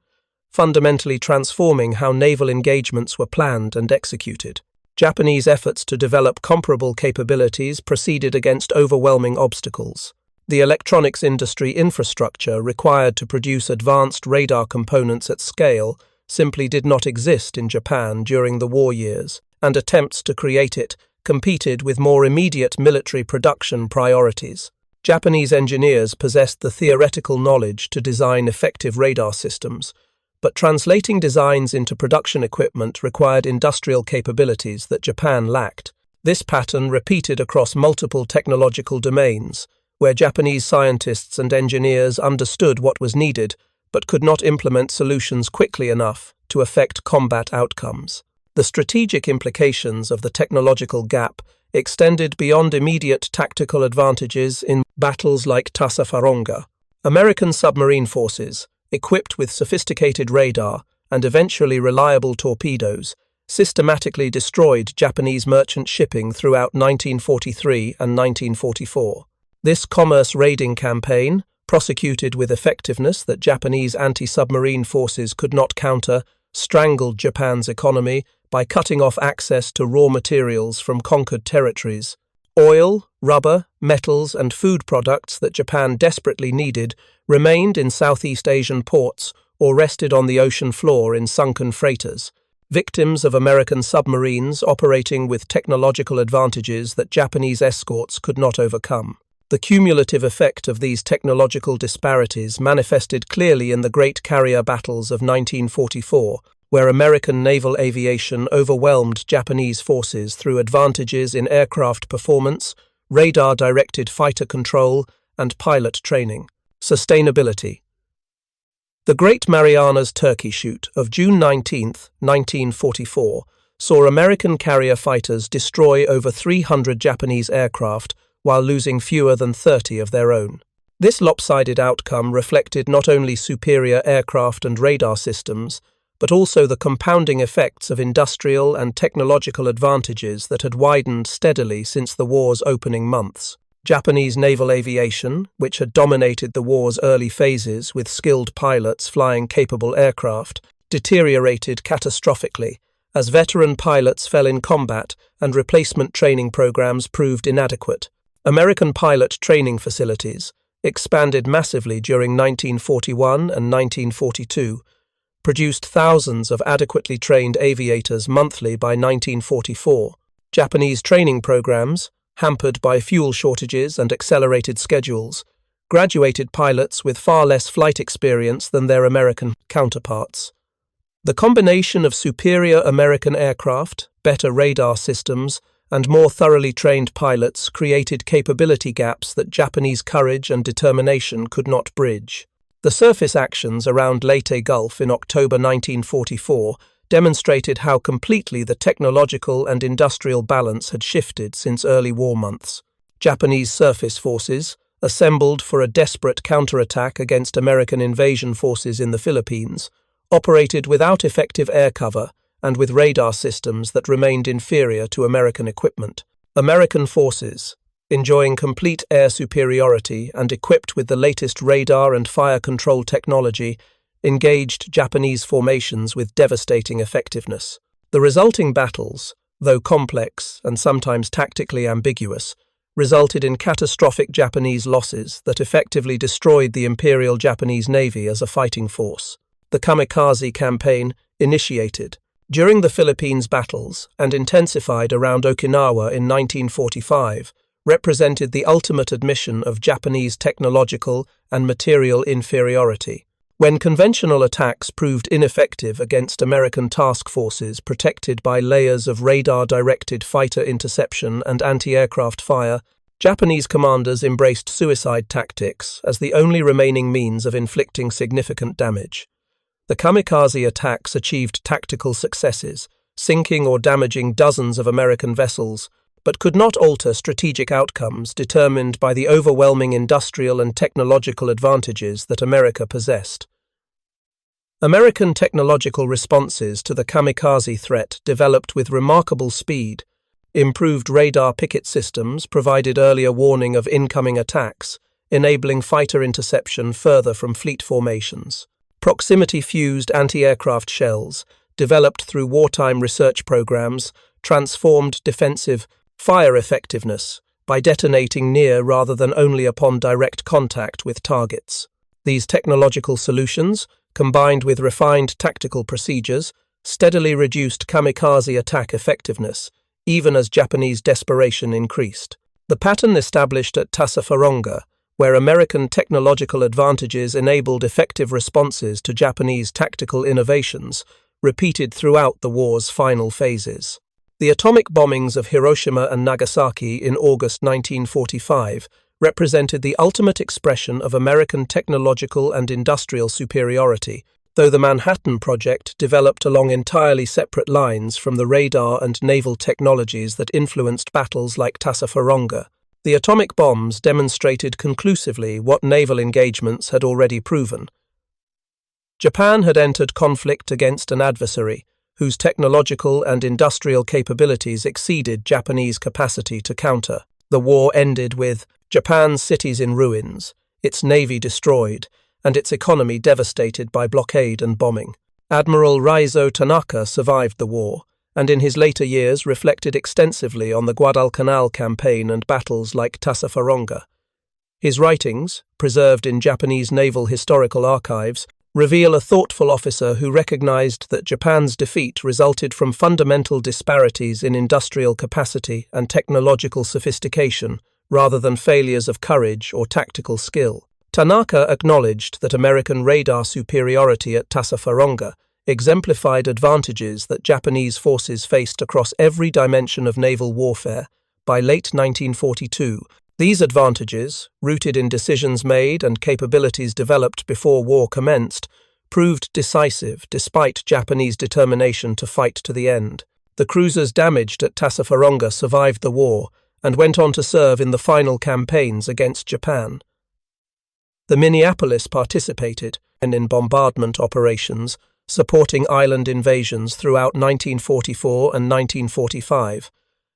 A: fundamentally transforming how naval engagements were planned and executed. Japanese efforts to develop comparable capabilities proceeded against overwhelming obstacles. The electronics industry infrastructure required to produce advanced radar components at scale simply did not exist in Japan during the war years, and attempts to create it competed with more immediate military production priorities. Japanese engineers possessed the theoretical knowledge to design effective radar systems, but translating designs into production equipment required industrial capabilities that Japan lacked. This pattern repeated across multiple technological domains, where Japanese scientists and engineers understood what was needed but could not implement solutions quickly enough to affect combat outcomes. The strategic implications of the technological gap extended beyond immediate tactical advantages in battles like Tassafaronga. American submarine forces, equipped with sophisticated radar and eventually reliable torpedoes, systematically destroyed Japanese merchant shipping throughout 1943 and 1944. This commerce raiding campaign, prosecuted with effectiveness that Japanese anti-submarine forces could not counter, strangled Japan's economy by cutting off access to raw materials from conquered territories. Oil, rubber, metals, and food products that Japan desperately needed remained in Southeast Asian ports or rested on the ocean floor in sunken freighters, victims of American submarines operating with technological advantages that Japanese escorts could not overcome. The cumulative effect of these technological disparities manifested clearly in the Great Carrier Battles of 1944, where American naval aviation overwhelmed Japanese forces through advantages in aircraft performance, radar-directed fighter control, and pilot training. Sustainability. The Great Marianas Turkey Shoot of June 19, 1944, saw American carrier fighters destroy over 300 Japanese aircraft while losing fewer than 30 of their own. This lopsided outcome reflected not only superior aircraft and radar systems, but also the compounding effects of industrial and technological advantages that had widened steadily since the war's opening months. Japanese naval aviation, which had dominated the war's early phases with skilled pilots flying capable aircraft, deteriorated catastrophically as veteran pilots fell in combat and replacement training programs proved inadequate. American pilot training facilities, expanded massively during 1941 and 1942, produced thousands of adequately trained aviators monthly by 1944. Japanese training programs, hampered by fuel shortages and accelerated schedules, graduated pilots with far less flight experience than their American counterparts. The combination of superior American aircraft, better radar systems, and more thoroughly trained pilots created capability gaps that Japanese courage and determination could not bridge. The surface actions around Leyte Gulf in October 1944 demonstrated how completely the technological and industrial balance had shifted since early war months. Japanese surface forces, assembled for a desperate counterattack against American invasion forces in the Philippines, operated without effective air cover and with radar systems that remained inferior to American equipment. American forces, enjoying complete air superiority and equipped with the latest radar and fire control technology, engaged Japanese formations with devastating effectiveness. The resulting battles, though complex and sometimes tactically ambiguous, resulted in catastrophic Japanese losses that effectively destroyed the Imperial Japanese Navy as a fighting force. The Kamikaze campaign, initiated during the Philippines battles and intensified around Okinawa in 1945, represented the ultimate admission of Japanese technological and material inferiority. When conventional attacks proved ineffective against American task forces protected by layers of radar-directed fighter interception and anti-aircraft fire, Japanese commanders embraced suicide tactics as the only remaining means of inflicting significant damage. The kamikaze attacks achieved tactical successes, sinking or damaging dozens of American vessels, but could not alter strategic outcomes determined by the overwhelming industrial and technological advantages that America possessed. American technological responses to the kamikaze threat developed with remarkable speed. Improved radar picket systems provided earlier warning of incoming attacks, enabling fighter interception further from fleet formations. Proximity-fused anti-aircraft shells, developed through wartime research programs, transformed defensive fire effectiveness by detonating near rather than only upon direct contact with targets. These technological solutions, combined with refined tactical procedures, steadily reduced kamikaze attack effectiveness, even as Japanese desperation increased. The pattern established at Tassafaronga, where American technological advantages enabled effective responses to Japanese tactical innovations, repeated throughout the war's final phases. The atomic bombings of Hiroshima and Nagasaki in August 1945 represented the ultimate expression of American technological and industrial superiority, though the Manhattan Project developed along entirely separate lines from the radar and naval technologies that influenced battles like Tassafaronga. The atomic bombs demonstrated conclusively what naval engagements had already proven. Japan had entered conflict against an adversary whose technological and industrial capabilities exceeded Japanese capacity to counter. The war ended with Japan's cities in ruins, its navy destroyed, and its economy devastated by blockade and bombing. Admiral Raizo Tanaka survived the war, and in his later years reflected extensively on the Guadalcanal campaign and battles like Tassafaronga. His writings, preserved in Japanese naval historical archives, reveal a thoughtful officer who recognized that Japan's defeat resulted from fundamental disparities in industrial capacity and technological sophistication, rather than failures of courage or tactical skill. Tanaka acknowledged that American radar superiority at Tassafaronga exemplified advantages that Japanese forces faced across every dimension of naval warfare. By late 1942, these advantages, rooted in decisions made and capabilities developed before war commenced, proved decisive despite Japanese determination to fight to the end. The cruisers damaged at Tassafaronga survived the war and went on to serve in the final campaigns against Japan. The Minneapolis participated in bombardment operations, supporting island invasions throughout 1944 and 1945.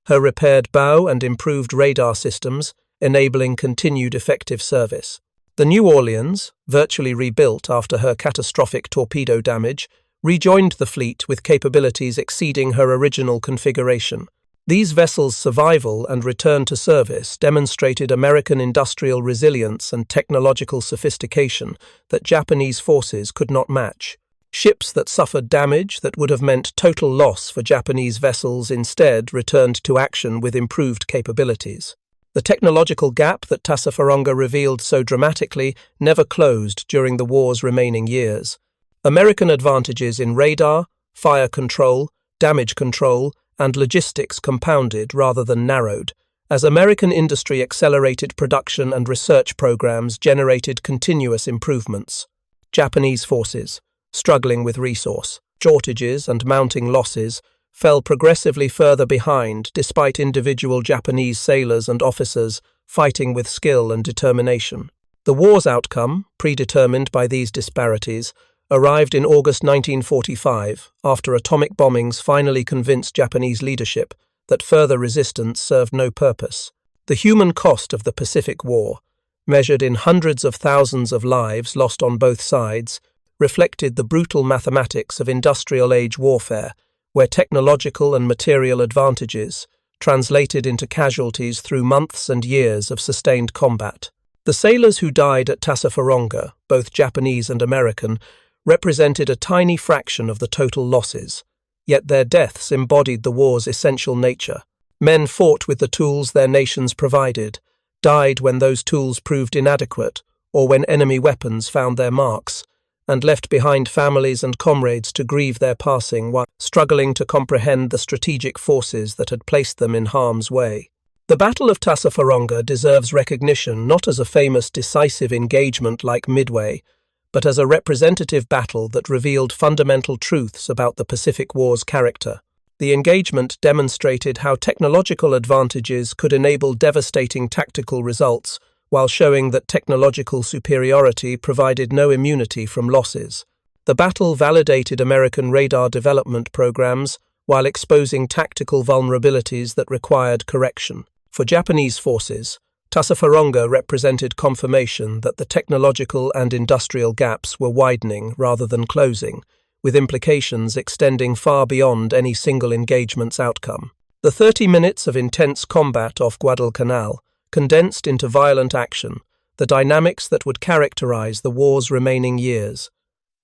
A: Her repaired bow and improved radar systems, enabling continued effective service. The New Orleans, virtually rebuilt after her catastrophic torpedo damage, rejoined the fleet with capabilities exceeding her original configuration. These vessels' survival and return to service demonstrated American industrial resilience and technological sophistication that Japanese forces could not match. Ships that suffered damage that would have meant total loss for Japanese vessels instead returned to action with improved capabilities. The technological gap that Tassafaronga revealed so dramatically never closed during the war's remaining years. American advantages in radar, fire control, damage control, and logistics compounded rather than narrowed, as American industry accelerated production and research programs generated continuous improvements. Japanese forces, struggling with resource shortages and mounting losses, fell progressively further behind despite individual Japanese sailors and officers fighting with skill and determination. The war's outcome, predetermined by these disparities, arrived in August 1945 after atomic bombings finally convinced Japanese leadership that further resistance served no purpose. The human cost of the Pacific War, measured in hundreds of thousands of lives lost on both sides, reflected the brutal mathematics of industrial-age warfare, where technological and material advantages translated into casualties through months and years of sustained combat. The sailors who died at Tassafaronga, both Japanese and American, represented a tiny fraction of the total losses, yet their deaths embodied the war's essential nature. Men fought with the tools their nations provided, died when those tools proved inadequate or when enemy weapons found their marks, and left behind families and comrades to grieve their passing while struggling to comprehend the strategic forces that had placed them in harm's way. The Battle of Tassafaronga deserves recognition not as a famous decisive engagement like Midway, but as a representative battle that revealed fundamental truths about the Pacific War's character. The engagement demonstrated how technological advantages could enable devastating tactical results, while showing that technological superiority provided no immunity from losses. The battle validated American radar development programs while exposing tactical vulnerabilities that required correction. For Japanese forces, Tassafaronga represented confirmation that the technological and industrial gaps were widening rather than closing, with implications extending far beyond any single engagement's outcome. The 30 minutes of intense combat off Guadalcanal condensed into violent action, the dynamics that would characterize the war's remaining years.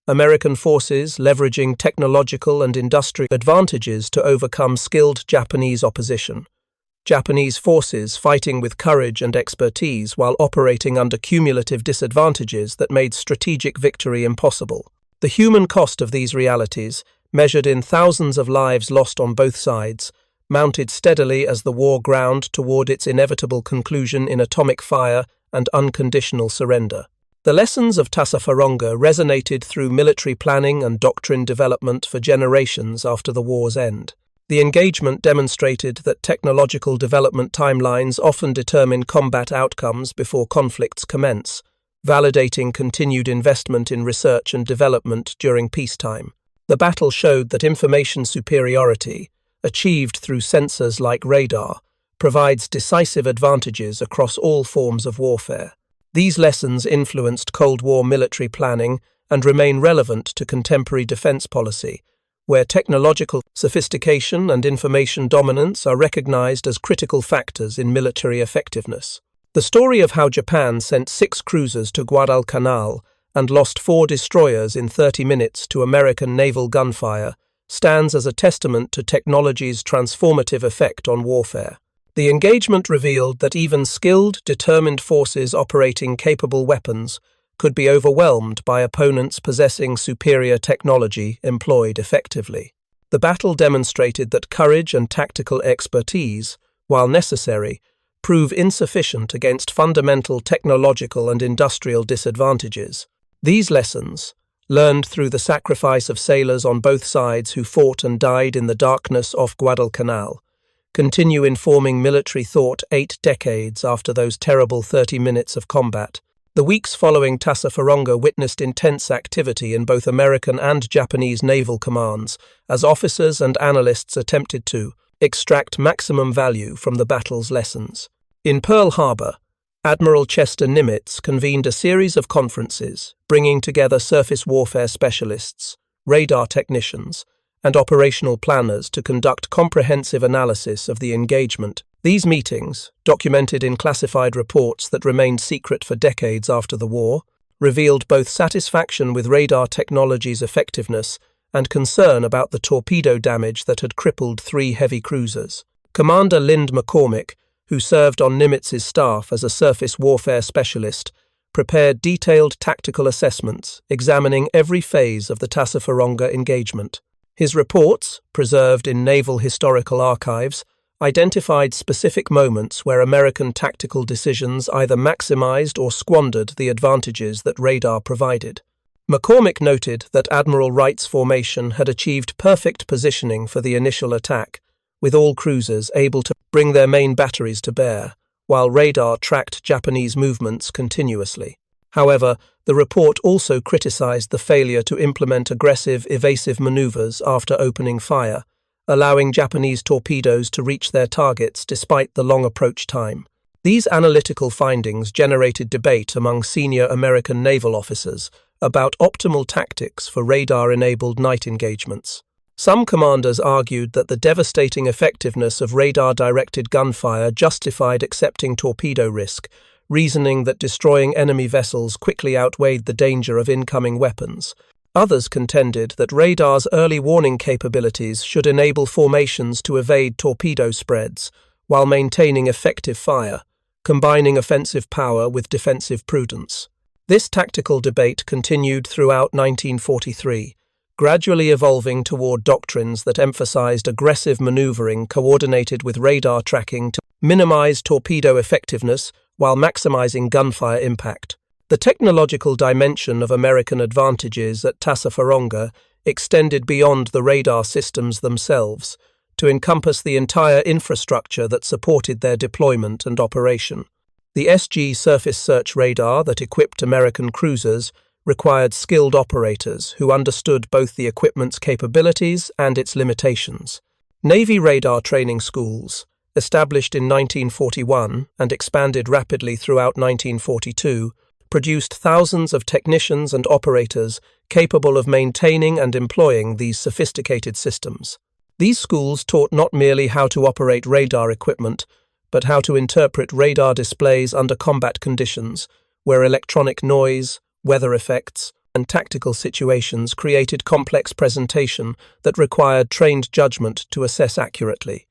A: American forces leveraging technological and industrial advantages to overcome skilled Japanese opposition. Japanese forces fighting with courage and expertise while operating under cumulative disadvantages that made strategic victory impossible. The human cost of these realities, measured in thousands of lives lost on both sides, mounted steadily as the war ground toward its inevitable conclusion in atomic fire and unconditional surrender. The lessons of Tassafaronga resonated through military planning and doctrine development for generations after the war's end. The engagement demonstrated that technological development timelines often determine combat outcomes before conflicts commence, validating continued investment in research and development during peacetime. The battle showed that information superiority, achieved through sensors like radar, provides decisive advantages across all forms of warfare. These lessons influenced Cold War military planning and remain relevant to contemporary defense policy, where technological sophistication and information dominance are recognized as critical factors in military effectiveness. The story of how Japan sent 6 cruisers to Guadalcanal and lost 4 destroyers in 30 minutes to American naval gunfire stands as a testament to technology's transformative effect on warfare. The engagement revealed that even skilled, determined forces operating capable weapons could be overwhelmed by opponents possessing superior technology employed effectively. The battle demonstrated that courage and tactical expertise, while necessary, prove insufficient against fundamental technological and industrial disadvantages. These lessons, learned through the sacrifice of sailors on both sides who fought and died in the darkness off Guadalcanal, continue informing military thought 8 decades after those terrible 30 minutes of combat. The weeks following Tassafaronga witnessed intense activity in both American and Japanese naval commands as officers and analysts attempted to extract maximum value from the battle's lessons. In Pearl Harbor, Admiral Chester Nimitz convened a series of conferences bringing together surface warfare specialists, radar technicians, and operational planners to conduct comprehensive analysis of the engagement. These meetings, documented in classified reports that remained secret for decades after the war, revealed both satisfaction with radar technology's effectiveness and concern about the torpedo damage that had crippled 3 heavy cruisers. Commander Lynd McCormick, who served on Nimitz's staff as a surface warfare specialist, prepared detailed tactical assessments examining every phase of the Tassafaronga engagement. His reports, preserved in naval historical archives, identified specific moments where American tactical decisions either maximized or squandered the advantages that radar provided. McCormick noted that Admiral Wright's formation had achieved perfect positioning for the initial attack, with all cruisers able to bring their main batteries to bear, while radar tracked Japanese movements continuously. However, the report also criticized the failure to implement aggressive, evasive maneuvers after opening fire, allowing Japanese torpedoes to reach their targets despite the long approach time. These analytical findings generated debate among senior American naval officers about optimal tactics for radar-enabled night engagements. Some commanders argued that the devastating effectiveness of radar-directed gunfire justified accepting torpedo risk, reasoning that destroying enemy vessels quickly outweighed the danger of incoming weapons. Others contended that radar's early warning capabilities should enable formations to evade torpedo spreads while maintaining effective fire, combining offensive power with defensive prudence. This tactical debate continued throughout 1943, gradually evolving toward doctrines that emphasized aggressive maneuvering coordinated with radar tracking to minimize torpedo effectiveness while maximizing gunfire impact. The technological dimension of American advantages at Tassafaronga extended beyond the radar systems themselves, to encompass the entire infrastructure that supported their deployment and operation. The SG surface search radar that equipped American cruisers required skilled operators who understood both the equipment's capabilities and its limitations. Navy radar training schools, established in 1941 and expanded rapidly throughout 1942, produced thousands of technicians and operators capable of maintaining and employing these sophisticated systems. These schools taught not merely how to operate radar equipment, but how to interpret radar displays under combat conditions, where electronic noise, weather effects, and tactical situations created complex presentation that required trained judgment to assess accurately.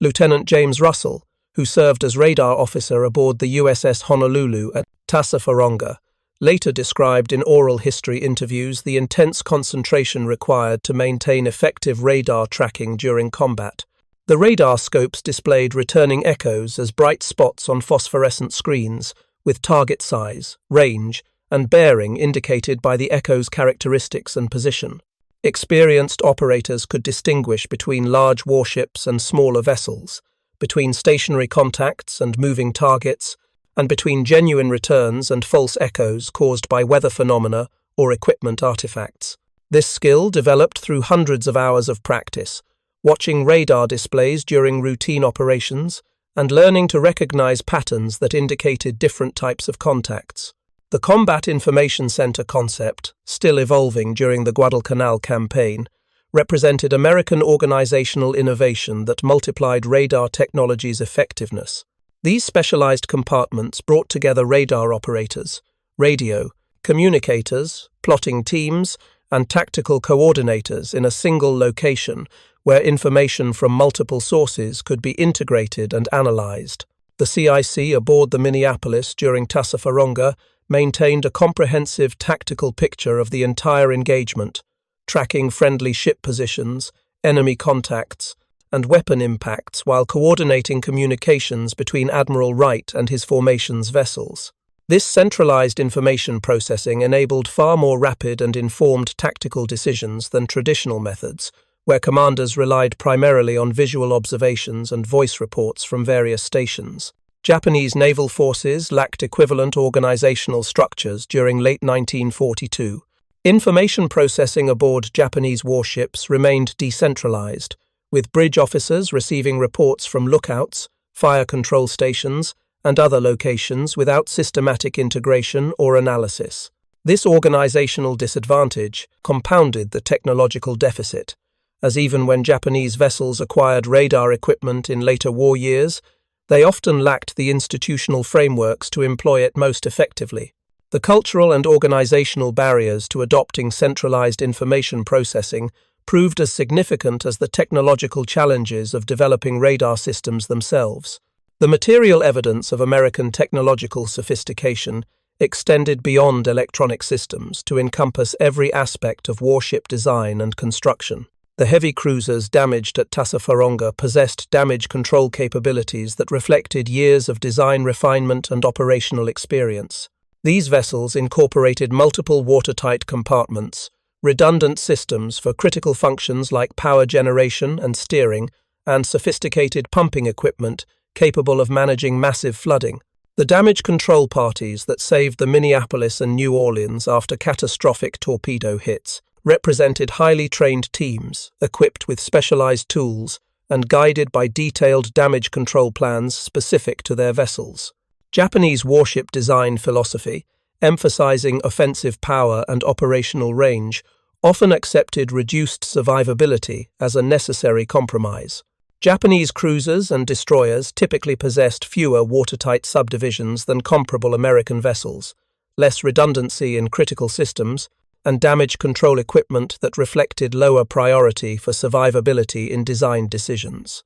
A: Lieutenant James Russell, who served as radar officer aboard the USS Honolulu at Tassafaronga, later described in oral history interviews the intense concentration required to maintain effective radar tracking during combat. The radar scopes displayed returning echoes as bright spots on phosphorescent screens, with target size, range, and bearing indicated by the echo's characteristics and position. Experienced operators could distinguish between large warships and smaller vessels, between stationary contacts and moving targets, and between genuine returns and false echoes caused by weather phenomena or equipment artifacts. This skill developed through hundreds of hours of practice, watching radar displays during routine operations, and learning to recognize patterns that indicated different types of contacts. The Combat Information Center concept, still evolving during the Guadalcanal campaign, represented American organizational innovation that multiplied radar technology's effectiveness. These specialized compartments brought together radar operators, radio, communicators, plotting teams, and tactical coordinators in a single location where information from multiple sources could be integrated and analyzed. The CIC aboard the Minneapolis during Tassafaronga maintained a comprehensive tactical picture of the entire engagement, tracking friendly ship positions, enemy contacts, and weapon impacts while coordinating communications between Admiral Wright and his formation's vessels. This centralized information processing enabled far more rapid and informed tactical decisions than traditional methods, where commanders relied primarily on visual observations and voice reports from various stations. Japanese naval forces lacked equivalent organizational structures during late 1942. Information processing aboard Japanese warships remained decentralized, with bridge officers receiving reports from lookouts, fire control stations, and other locations without systematic integration or analysis. This organizational disadvantage compounded the technological deficit, as even when Japanese vessels acquired radar equipment in later war years, they often lacked the institutional frameworks to employ it most effectively. The cultural and organizational barriers to adopting centralized information processing proved as significant as the technological challenges of developing radar systems themselves. The material evidence of American technological sophistication extended beyond electronic systems to encompass every aspect of warship design and construction. The heavy cruisers damaged at Tassafaronga possessed damage control capabilities that reflected years of design refinement and operational experience. These vessels incorporated multiple watertight compartments, redundant systems for critical functions like power generation and steering, and sophisticated pumping equipment capable of managing massive flooding. The damage control parties that saved the Minneapolis and New Orleans after catastrophic torpedo hits represented highly trained teams, equipped with specialized tools, and guided by detailed damage control plans specific to their vessels. Japanese warship design philosophy, emphasizing offensive power and operational range, often accepted reduced survivability as a necessary compromise. Japanese cruisers and destroyers typically possessed fewer watertight subdivisions than comparable American vessels, less redundancy in critical systems, and damage control equipment that reflected lower priority for survivability in design decisions.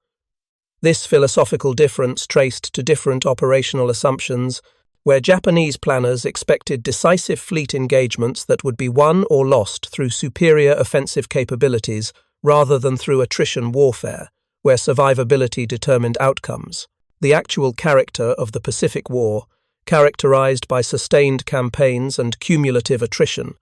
A: This philosophical difference traced to different operational assumptions, where Japanese planners expected decisive fleet engagements that would be won or lost through superior offensive capabilities rather than through attrition warfare, where survivability determined outcomes. The actual character of the Pacific War, characterized by sustained campaigns and cumulative attrition,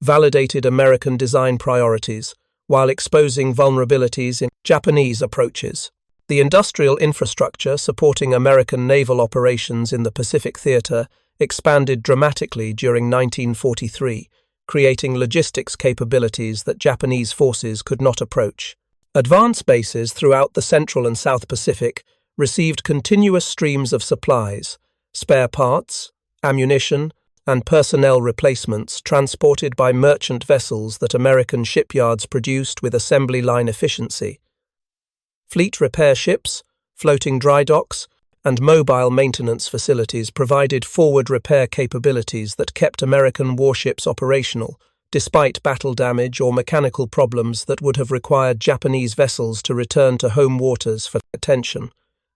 A: validated American design priorities, while exposing vulnerabilities in Japanese approaches. The industrial infrastructure supporting American naval operations in the Pacific Theater expanded dramatically during 1943, creating logistics capabilities that Japanese forces could not approach. Advance bases throughout the Central and South Pacific received continuous streams of supplies, spare parts, ammunition, and personnel replacements transported by merchant vessels that American shipyards produced with assembly line efficiency. Fleet repair ships, floating dry docks, and mobile maintenance facilities provided forward repair capabilities that kept American warships operational, despite battle damage or mechanical problems that would have required Japanese vessels to return to home waters for attention.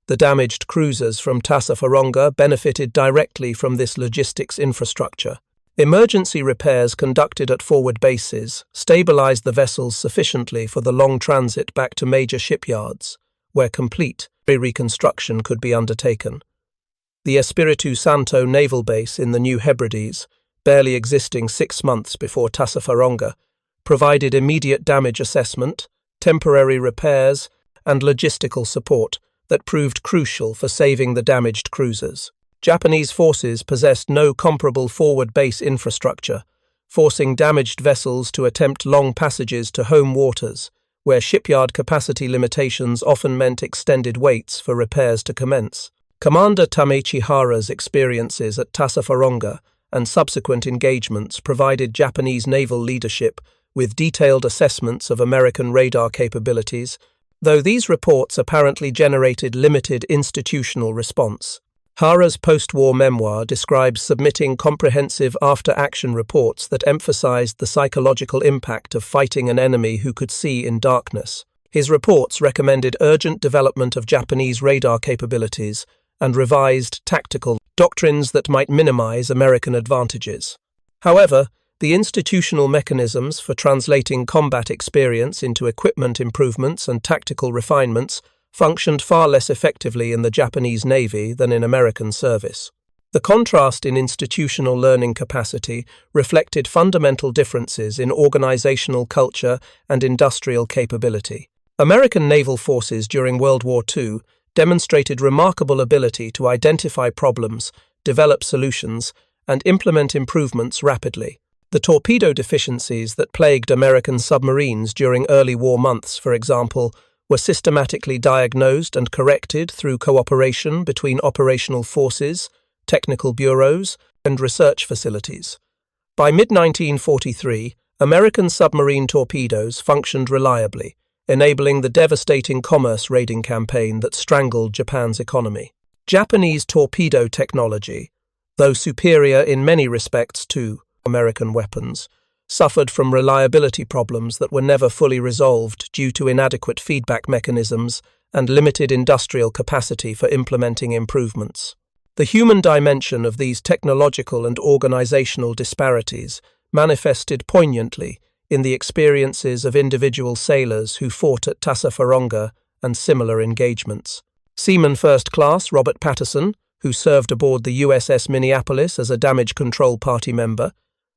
A: The damaged cruisers from Tassafaronga benefited directly from this logistics infrastructure. Emergency repairs conducted at forward bases stabilized the vessels sufficiently for the long transit back to major shipyards, where complete reconstruction could be undertaken. The Espiritu Santo naval base in the New Hebrides, barely existing 6 months before Tassafaronga, provided immediate damage assessment, temporary repairs, and logistical support that proved crucial for saving the damaged cruisers. Japanese forces possessed no comparable forward base infrastructure, forcing damaged vessels to attempt long passages to home waters, where shipyard capacity limitations often meant extended waits for repairs to commence. Commander Tamechihara's experiences at Tassafaronga and subsequent engagements provided Japanese naval leadership with detailed assessments of American radar capabilities, though these reports apparently generated limited institutional response. Hara's post-war memoir describes submitting comprehensive after-action reports that emphasized the psychological impact of fighting an enemy who could see in darkness. His reports recommended urgent development of Japanese radar capabilities and revised tactical doctrines that might minimize American advantages. However, the institutional mechanisms for translating combat experience into equipment improvements and tactical refinements functioned far less effectively in the Japanese Navy than in American service. The contrast in institutional learning capacity reflected fundamental differences in organizational culture and industrial capability. American naval forces during World War II demonstrated remarkable ability to identify problems, develop solutions, and implement improvements rapidly. The torpedo deficiencies that plagued American submarines during early war months, for example, were systematically diagnosed and corrected through cooperation between operational forces, technical bureaus, and research facilities. By mid-1943, American submarine torpedoes functioned reliably, enabling the devastating commerce raiding campaign that strangled Japan's economy. Japanese torpedo technology, though superior in many respects to American weapons, suffered from reliability problems that were never fully resolved due to inadequate feedback mechanisms and limited industrial capacity for implementing improvements. The human dimension of these technological and organizational disparities manifested poignantly in the experiences of individual sailors who fought at Tassafaronga and similar engagements. Seaman First Class Robert Patterson, who served aboard the USS Minneapolis as a damage control party member,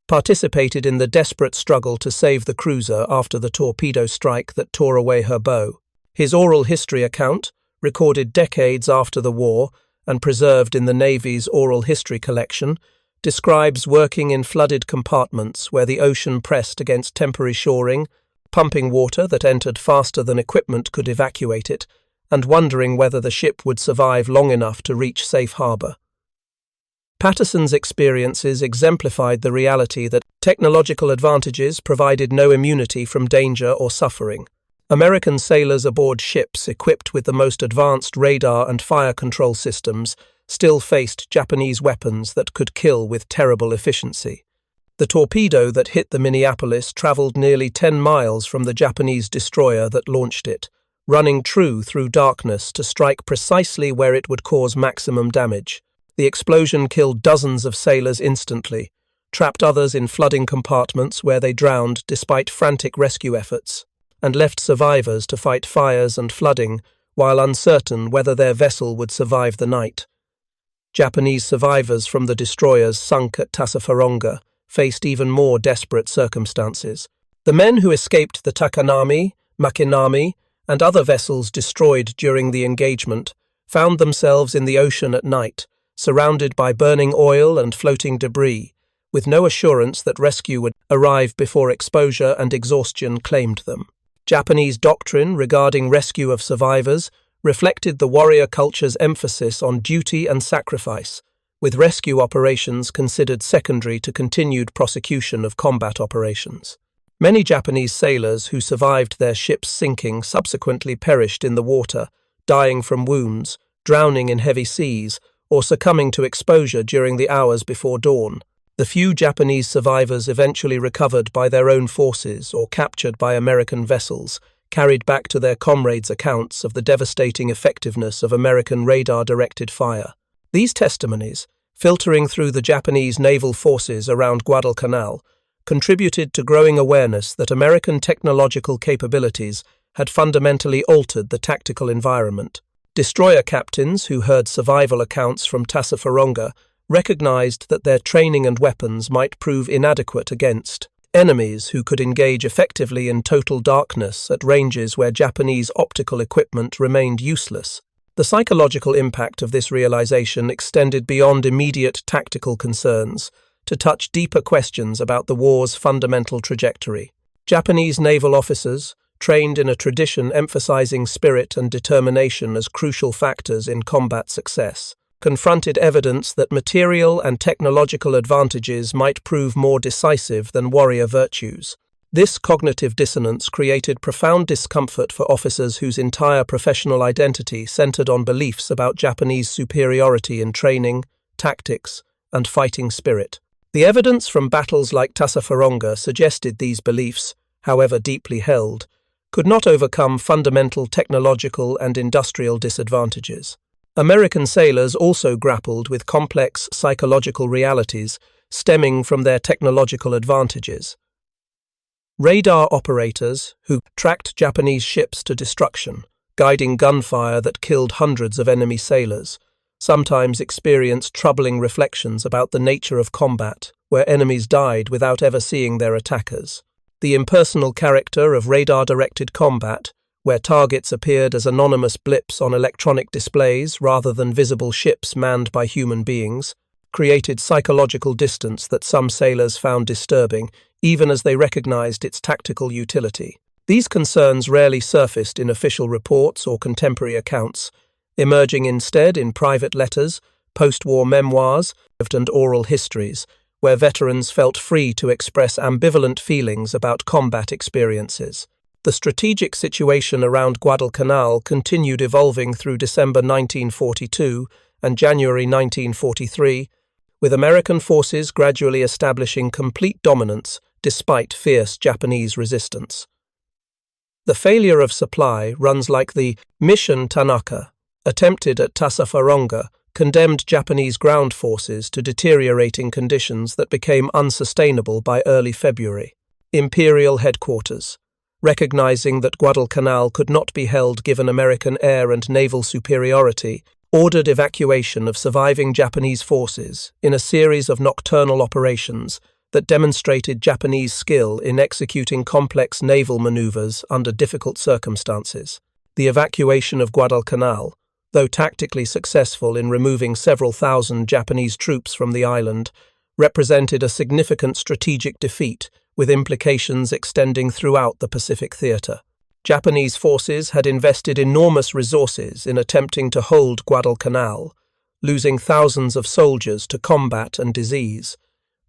A: participated in the desperate struggle to save the cruiser after the torpedo strike that tore away her bow. His oral history account, recorded decades after the war and preserved in the Navy's oral history collection, describes working in flooded compartments where the ocean pressed against temporary shoring, pumping water that entered faster than equipment could evacuate it, and wondering whether the ship would survive long enough to reach safe harbor. Patterson's experiences exemplified the reality that technological advantages provided no immunity from danger or suffering. American sailors aboard ships equipped with the most advanced radar and fire control systems still faced Japanese weapons that could kill with terrible efficiency. The torpedo that hit the Minneapolis traveled nearly 10 miles from the Japanese destroyer that launched it, running true through darkness to strike precisely where it would cause maximum damage. The explosion killed dozens of sailors instantly, trapped others in flooding compartments where they drowned despite frantic rescue efforts, and left survivors to fight fires and flooding while uncertain whether their vessel would survive the night. Japanese survivors from the destroyers sunk at Tassafaronga faced even more desperate circumstances. The men who escaped the Takanami, Makinami, and other vessels destroyed during the engagement found themselves in the ocean at night, surrounded by burning oil and floating debris, with no assurance that rescue would arrive before exposure and exhaustion claimed them. Japanese doctrine regarding rescue of survivors reflected the warrior culture's emphasis on duty and sacrifice, with rescue operations considered secondary to continued prosecution of combat operations. Many Japanese sailors who survived their ships sinking subsequently perished in the water, dying from wounds, drowning in heavy seas, or succumbing to exposure during the hours before dawn. The few Japanese survivors eventually recovered by their own forces or captured by American vessels carried back to their comrades accounts of the devastating effectiveness of American radar-directed fire. These testimonies, filtering through the Japanese naval forces around Guadalcanal, contributed to growing awareness that American technological capabilities had fundamentally altered the tactical environment. Destroyer captains who heard survival accounts from Tassafaronga recognized that their training and weapons might prove inadequate against enemies who could engage effectively in total darkness at ranges where Japanese optical equipment remained useless. The psychological impact of this realization extended beyond immediate tactical concerns to touch deeper questions about the war's fundamental trajectory. Japanese naval officers, trained in a tradition emphasizing spirit and determination as crucial factors in combat success, confronted evidence that material and technological advantages might prove more decisive than warrior virtues. This cognitive dissonance created profound discomfort for officers whose entire professional identity centered on beliefs about Japanese superiority in training, tactics, and fighting spirit. The evidence from battles like Tassafaronga suggested these beliefs, however deeply held, could not overcome fundamental technological and industrial disadvantages. American sailors also grappled with complex psychological realities stemming from their technological advantages. Radar operators, who tracked Japanese ships to destruction, guiding gunfire that killed hundreds of enemy sailors, sometimes experienced troubling reflections about the nature of combat, where enemies died without ever seeing their attackers. The impersonal character of radar-directed combat, where targets appeared as anonymous blips on electronic displays rather than visible ships manned by human beings, created psychological distance that some sailors found disturbing, even as they recognized its tactical utility. These concerns rarely surfaced in official reports or contemporary accounts, emerging instead in private letters, post-war memoirs, and oral histories, where veterans felt free to express ambivalent feelings about combat experiences. The strategic situation around Guadalcanal continued evolving through December 1942 and January 1943, with American forces gradually establishing complete dominance despite fierce Japanese resistance. The failure of supply runs like the Mission Tanaka, attempted at Tassafaronga, condemned Japanese ground forces to deteriorating conditions that became unsustainable by early February. Imperial Headquarters, recognizing that Guadalcanal could not be held given American air and naval superiority, ordered evacuation of surviving Japanese forces in a series of nocturnal operations that demonstrated Japanese skill in executing complex naval maneuvers under difficult circumstances. The evacuation of Guadalcanal, though tactically successful in removing several thousand Japanese troops from the island, represented a significant strategic defeat with implications extending throughout the Pacific theater. Japanese forces had invested enormous resources in attempting to hold Guadalcanal, losing thousands of soldiers to combat and disease,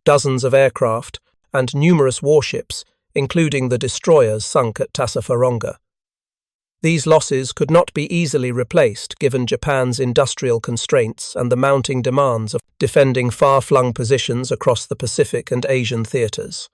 A: dozens of aircraft, and numerous warships, including the destroyers sunk at Tassafaronga. These losses could not be easily replaced given Japan's industrial constraints and the mounting demands of defending far-flung positions across the Pacific and Asian theaters.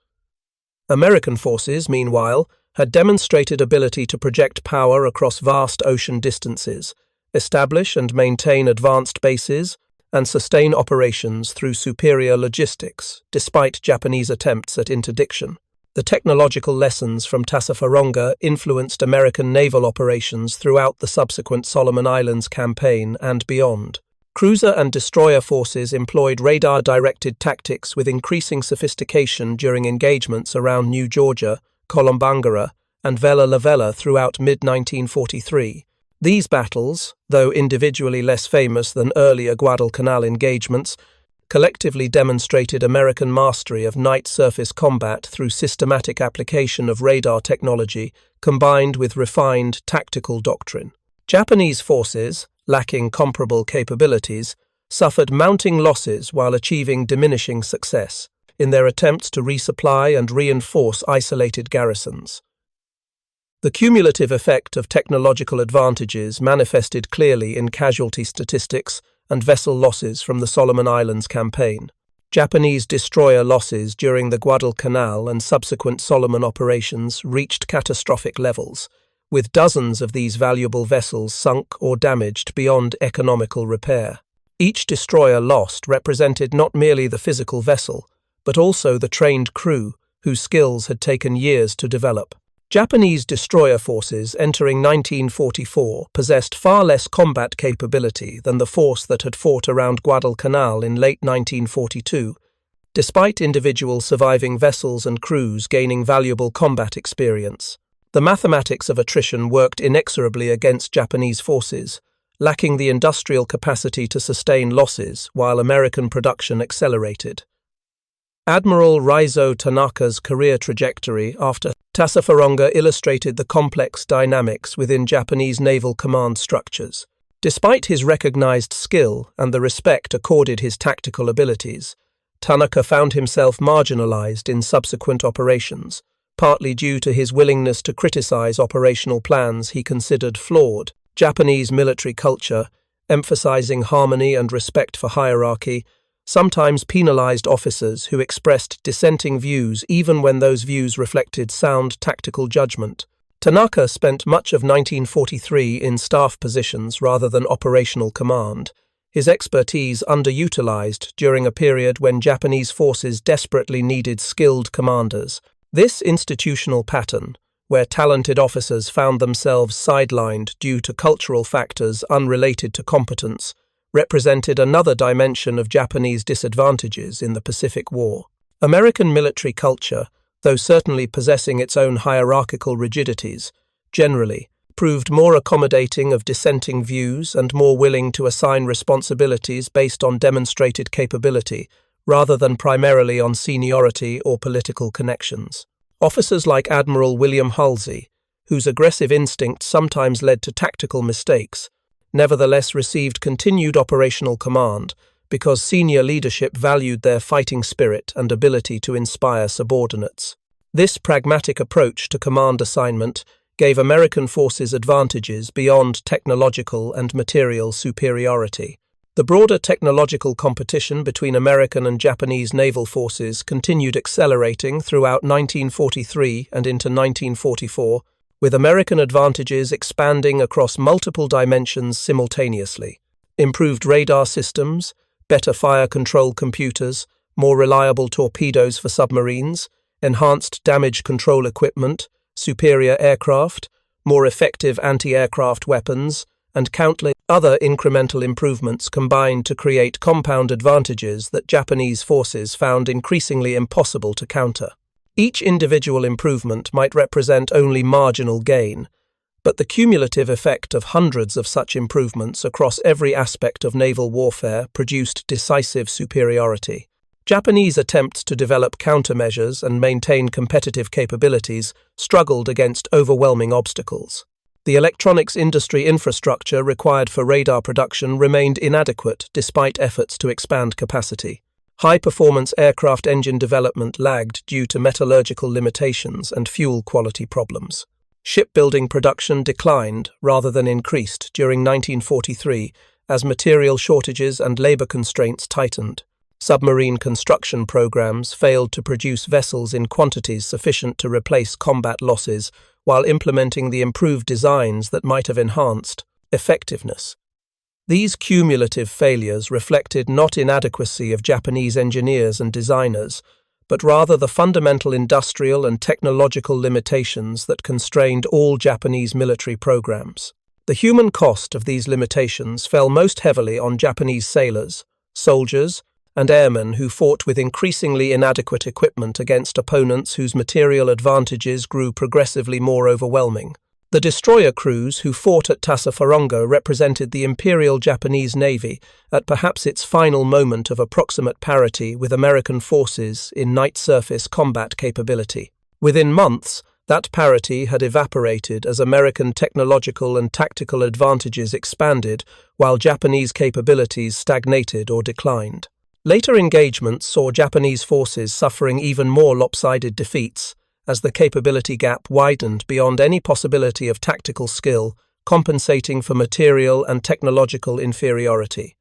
A: American forces, meanwhile, had demonstrated ability to project power across vast ocean distances, establish and maintain advanced bases, and sustain operations through superior logistics, despite Japanese attempts at interdiction. The technological lessons from Tassafaronga influenced American naval operations throughout the subsequent Solomon Islands campaign and beyond. Cruiser and destroyer forces employed radar-directed tactics with increasing sophistication during engagements around New Georgia, Colombangara, and Vella La Vella throughout mid-1943. These battles, though individually less famous than earlier Guadalcanal engagements, collectively demonstrated American mastery of night surface combat through systematic application of radar technology combined with refined tactical doctrine. Japanese forces, lacking comparable capabilities, suffered mounting losses while achieving diminishing success in their attempts to resupply and reinforce isolated garrisons. The cumulative effect of technological advantages manifested clearly in casualty statistics and vessel losses from the Solomon Islands campaign. Japanese destroyer losses during the Guadalcanal and subsequent Solomon operations reached catastrophic levels, with dozens of these valuable vessels sunk or damaged beyond economical repair. Each destroyer lost represented not merely the physical vessel, but also the trained crew, whose skills had taken years to develop. Japanese destroyer forces entering 1944 possessed far less combat capability than the force that had fought around Guadalcanal in late 1942, despite individual surviving vessels and crews gaining valuable combat experience. The mathematics of attrition worked inexorably against Japanese forces, lacking the industrial capacity to sustain losses while American production accelerated. Admiral Raizo Tanaka's career trajectory after Tassafaronga illustrated the complex dynamics within Japanese naval command structures. Despite his recognized skill and the respect accorded his tactical abilities, Tanaka found himself marginalized in subsequent operations, partly due to his willingness to criticize operational plans he considered flawed. Japanese military culture, emphasizing harmony and respect for hierarchy, sometimes penalized officers who expressed dissenting views even when those views reflected sound tactical judgment. Tanaka spent much of 1943 in staff positions rather than operational command, his expertise underutilized during a period when Japanese forces desperately needed skilled commanders. This institutional pattern, where talented officers found themselves sidelined due to cultural factors unrelated to competence, represented another dimension of Japanese disadvantages in the Pacific War. American military culture, though certainly possessing its own hierarchical rigidities, generally proved more accommodating of dissenting views and more willing to assign responsibilities based on demonstrated capability rather than primarily on seniority or political connections. Officers like Admiral William Halsey, whose aggressive instinct sometimes led to tactical mistakes, nevertheless received continued operational command because senior leadership valued their fighting spirit and ability to inspire subordinates. This pragmatic approach to command assignment gave American forces advantages beyond technological and material superiority. The broader technological competition between American and Japanese naval forces continued accelerating throughout 1943 and into 1944, with American advantages expanding across multiple dimensions simultaneously. Improved radar systems, better fire control computers, more reliable torpedoes for submarines, enhanced damage control equipment, superior aircraft, more effective anti-aircraft weapons, and countless other incremental improvements combined to create compound advantages that Japanese forces found increasingly impossible to counter. Each individual improvement might represent only marginal gain, but the cumulative effect of hundreds of such improvements across every aspect of naval warfare produced decisive superiority. Japanese attempts to develop countermeasures and maintain competitive capabilities struggled against overwhelming obstacles. The electronics industry infrastructure required for radar production remained inadequate despite efforts to expand capacity. High-performance aircraft engine development lagged due to metallurgical limitations and fuel quality problems. Shipbuilding production declined rather than increased during 1943 as material shortages and labor constraints tightened. Submarine construction programs failed to produce vessels in quantities sufficient to replace combat losses while implementing the improved designs that might have enhanced effectiveness. These cumulative failures reflected not inadequacy of Japanese engineers and designers, but rather the fundamental industrial and technological limitations that constrained all Japanese military programs. The human cost of these limitations fell most heavily on Japanese sailors, soldiers, and airmen who fought with increasingly inadequate equipment against opponents whose material advantages grew progressively more overwhelming. The destroyer crews who fought at Tassafaronga represented the Imperial Japanese Navy at perhaps its final moment of approximate parity with American forces in night surface combat capability. Within months, that parity had evaporated as American technological and tactical advantages expanded while Japanese capabilities stagnated or declined. Later engagements saw Japanese forces suffering even more lopsided defeats as the capability gap widened beyond any possibility of tactical skill, compensating for material and technological inferiority.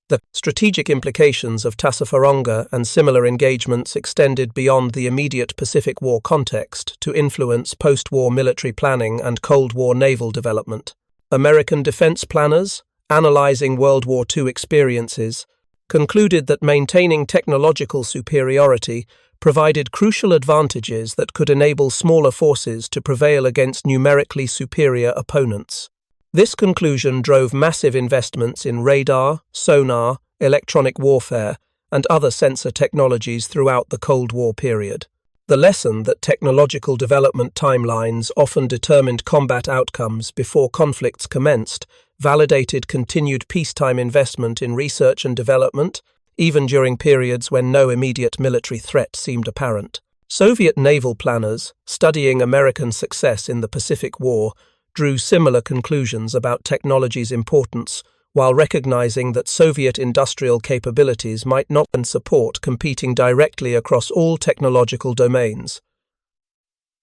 A: The strategic implications of Tassafaronga and similar engagements extended beyond the immediate Pacific War context to influence post-war military planning and Cold War naval development. American defense planners, analyzing World War II experiences, concluded that maintaining technological superiority provided crucial advantages that could enable smaller forces to prevail against numerically superior opponents. This conclusion drove massive investments in radar, sonar, electronic warfare, and other sensor technologies throughout the Cold War period. The lesson that technological development timelines often determined combat outcomes before conflicts commenced validated continued peacetime investment in research and development, even during periods when no immediate military threat seemed apparent. Soviet naval planners, studying American success in the Pacific War, drew similar conclusions about technology's importance, while recognizing that Soviet industrial capabilities might not support competing directly across all technological domains.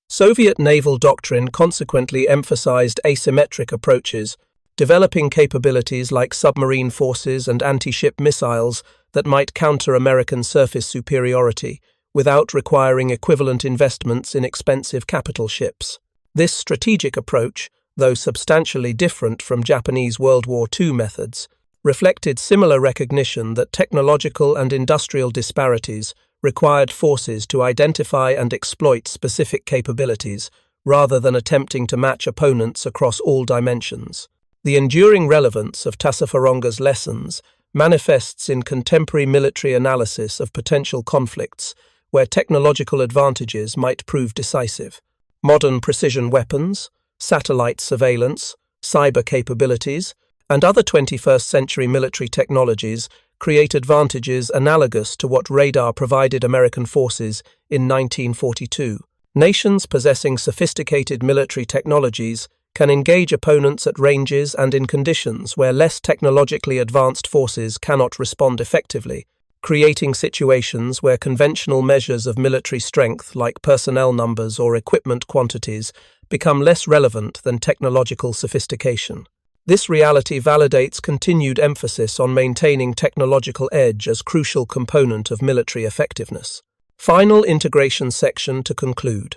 A: Soviet naval doctrine consequently emphasized asymmetric approaches, developing capabilities like submarine forces and anti-ship missiles that might counter American surface superiority without requiring equivalent investments in expensive capital ships. This strategic approach, though substantially different from Japanese World War II methods, reflected similar recognition that technological and industrial disparities required forces to identify and exploit specific capabilities rather than attempting to match opponents across all dimensions. The enduring relevance of Tassafaronga's lessons manifests in contemporary military analysis of potential conflicts where technological advantages might prove decisive. Modern precision weapons, satellite surveillance, cyber capabilities, and other 21st century military technologies create advantages analogous to what radar provided American forces in 1942. Nations possessing sophisticated military technologies can engage opponents at ranges and in conditions where less technologically advanced forces cannot respond effectively, creating situations where conventional measures of military strength like personnel numbers or equipment quantities become less relevant than technological sophistication. This reality validates continued emphasis on maintaining technological edge as crucial component of military effectiveness. Final integration section to conclude.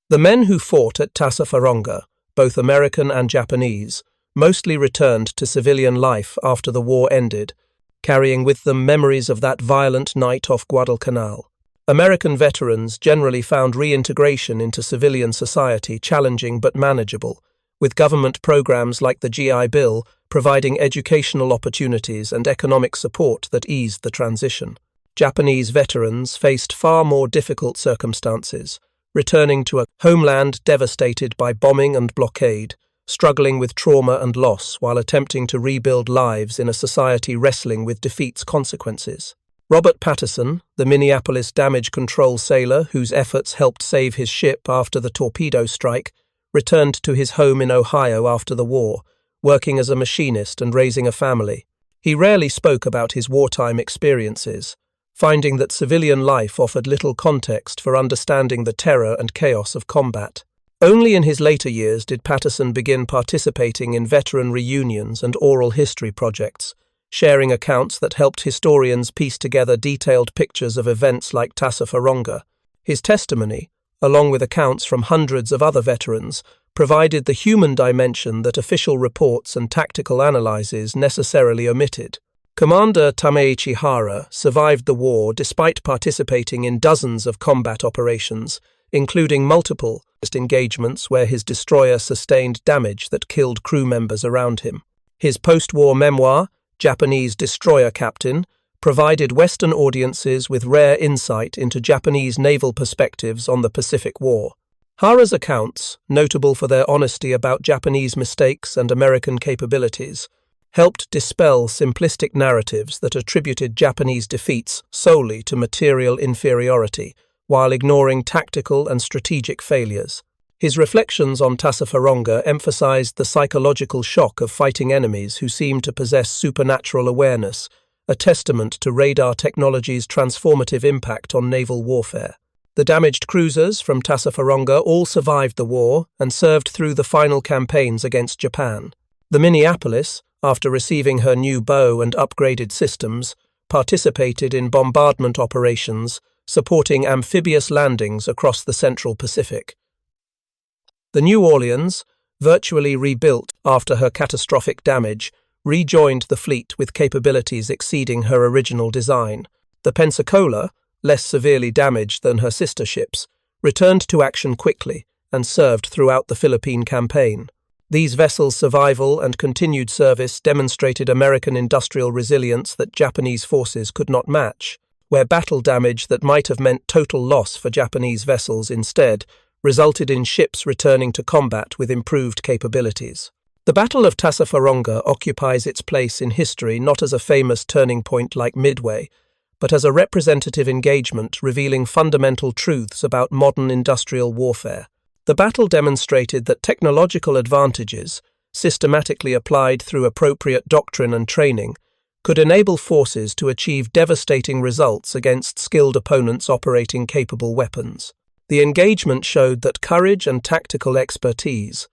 A: The men who fought at Tassafaronga, both American and Japanese, mostly returned to civilian life after the war ended, carrying with them memories of that violent night off Guadalcanal. American veterans generally found reintegration into civilian society challenging but manageable, with government programs like the GI Bill providing educational opportunities and economic support that eased the transition. Japanese veterans faced far more difficult circumstances, returning to a homeland devastated by bombing and blockade, struggling with trauma and loss while attempting to rebuild lives in a society wrestling with defeat's consequences. Robert Patterson, the Minneapolis damage control sailor whose efforts helped save his ship after the torpedo strike, returned to his home in Ohio after the war, working as a machinist and raising a family. He rarely spoke about his wartime experiences, finding that civilian life offered little context for understanding the terror and chaos of combat. Only in his later years did Patterson begin participating in veteran reunions and oral history projects, sharing accounts that helped historians piece together detailed pictures of events like Tassafaronga. His testimony, along with accounts from hundreds of other veterans, provided the human dimension that official reports and tactical analyses necessarily omitted. Commander Tameichi Hara survived the war despite participating in dozens of combat operations, including multiple engagements where his destroyer sustained damage that killed crew members around him. His post-war memoir, Japanese Destroyer Captain, provided Western audiences with rare insight into Japanese naval perspectives on the Pacific War. Hara's accounts, notable for their honesty about Japanese mistakes and American capabilities, helped dispel simplistic narratives that attributed Japanese defeats solely to material inferiority, while ignoring tactical and strategic failures. His reflections on Tassafaronga emphasized the psychological shock of fighting enemies who seemed to possess supernatural awareness, a testament to radar technology's transformative impact on naval warfare. The damaged cruisers from Tassafaronga all survived the war and served through the final campaigns against Japan. The Minneapolis, after receiving her new bow and upgraded systems, participated in bombardment operations, supporting amphibious landings across the Central Pacific. The New Orleans, virtually rebuilt after her catastrophic damage, rejoined the fleet with capabilities exceeding her original design. The Pensacola, less severely damaged than her sister ships, returned to action quickly and served throughout the Philippine campaign. These vessels' survival and continued service demonstrated American industrial resilience that Japanese forces could not match, where battle damage that might have meant total loss for Japanese vessels instead resulted in ships returning to combat with improved capabilities. The Battle of Tassafaronga occupies its place in history not as a famous turning point like Midway, but as a representative engagement revealing fundamental truths about modern industrial warfare. The battle demonstrated that technological advantages, systematically applied through appropriate doctrine and training, could enable forces to achieve devastating results against skilled opponents operating capable weapons. The engagement showed that courage and tactical expertise,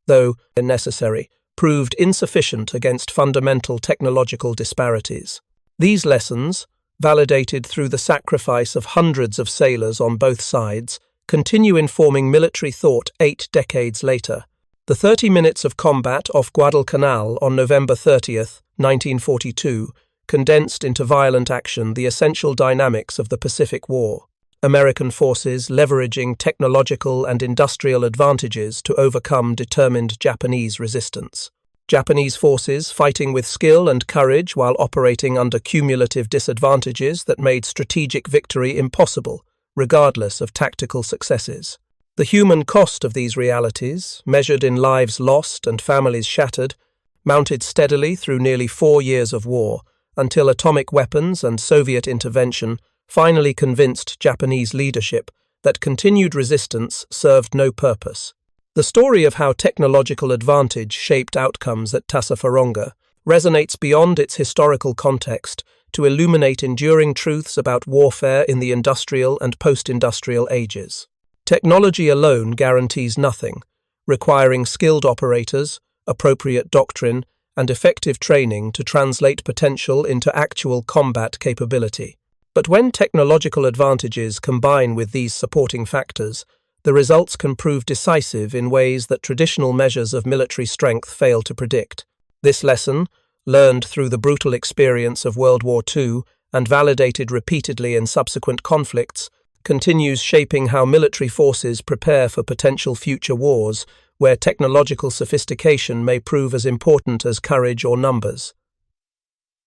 A: though necessary, proved insufficient against fundamental technological disparities. These lessons, validated through the sacrifice of hundreds of sailors on both sides, continue informing military thought 8 decades later. The 30 minutes of combat off Guadalcanal on November 30th, 1942, condensed into violent action the essential dynamics of the Pacific War. American forces leveraging technological and industrial advantages to overcome determined Japanese resistance. Japanese forces fighting with skill and courage while operating under cumulative disadvantages that made strategic victory impossible, regardless of tactical successes. The human cost of these realities, measured in lives lost and families shattered, mounted steadily through nearly 4 years of war, until atomic weapons and Soviet intervention finally convinced Japanese leadership that continued resistance served no purpose. The story of how technological advantage shaped outcomes at Tassafaronga resonates beyond its historical context to illuminate enduring truths about warfare in the industrial and post-industrial ages. Technology alone guarantees nothing, requiring skilled operators, appropriate doctrine, and effective training to translate potential into actual combat capability. But when technological advantages combine with these supporting factors, the results can prove decisive in ways that traditional measures of military strength fail to predict. This lesson, learned through the brutal experience of World War II and validated repeatedly in subsequent conflicts, continues shaping how military forces prepare for potential future wars, where technological sophistication may prove as important as courage or numbers.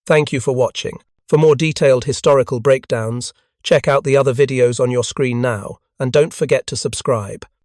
A: Thank you for watching. For more detailed historical breakdowns, check out the other videos on your screen now, and don't forget to subscribe.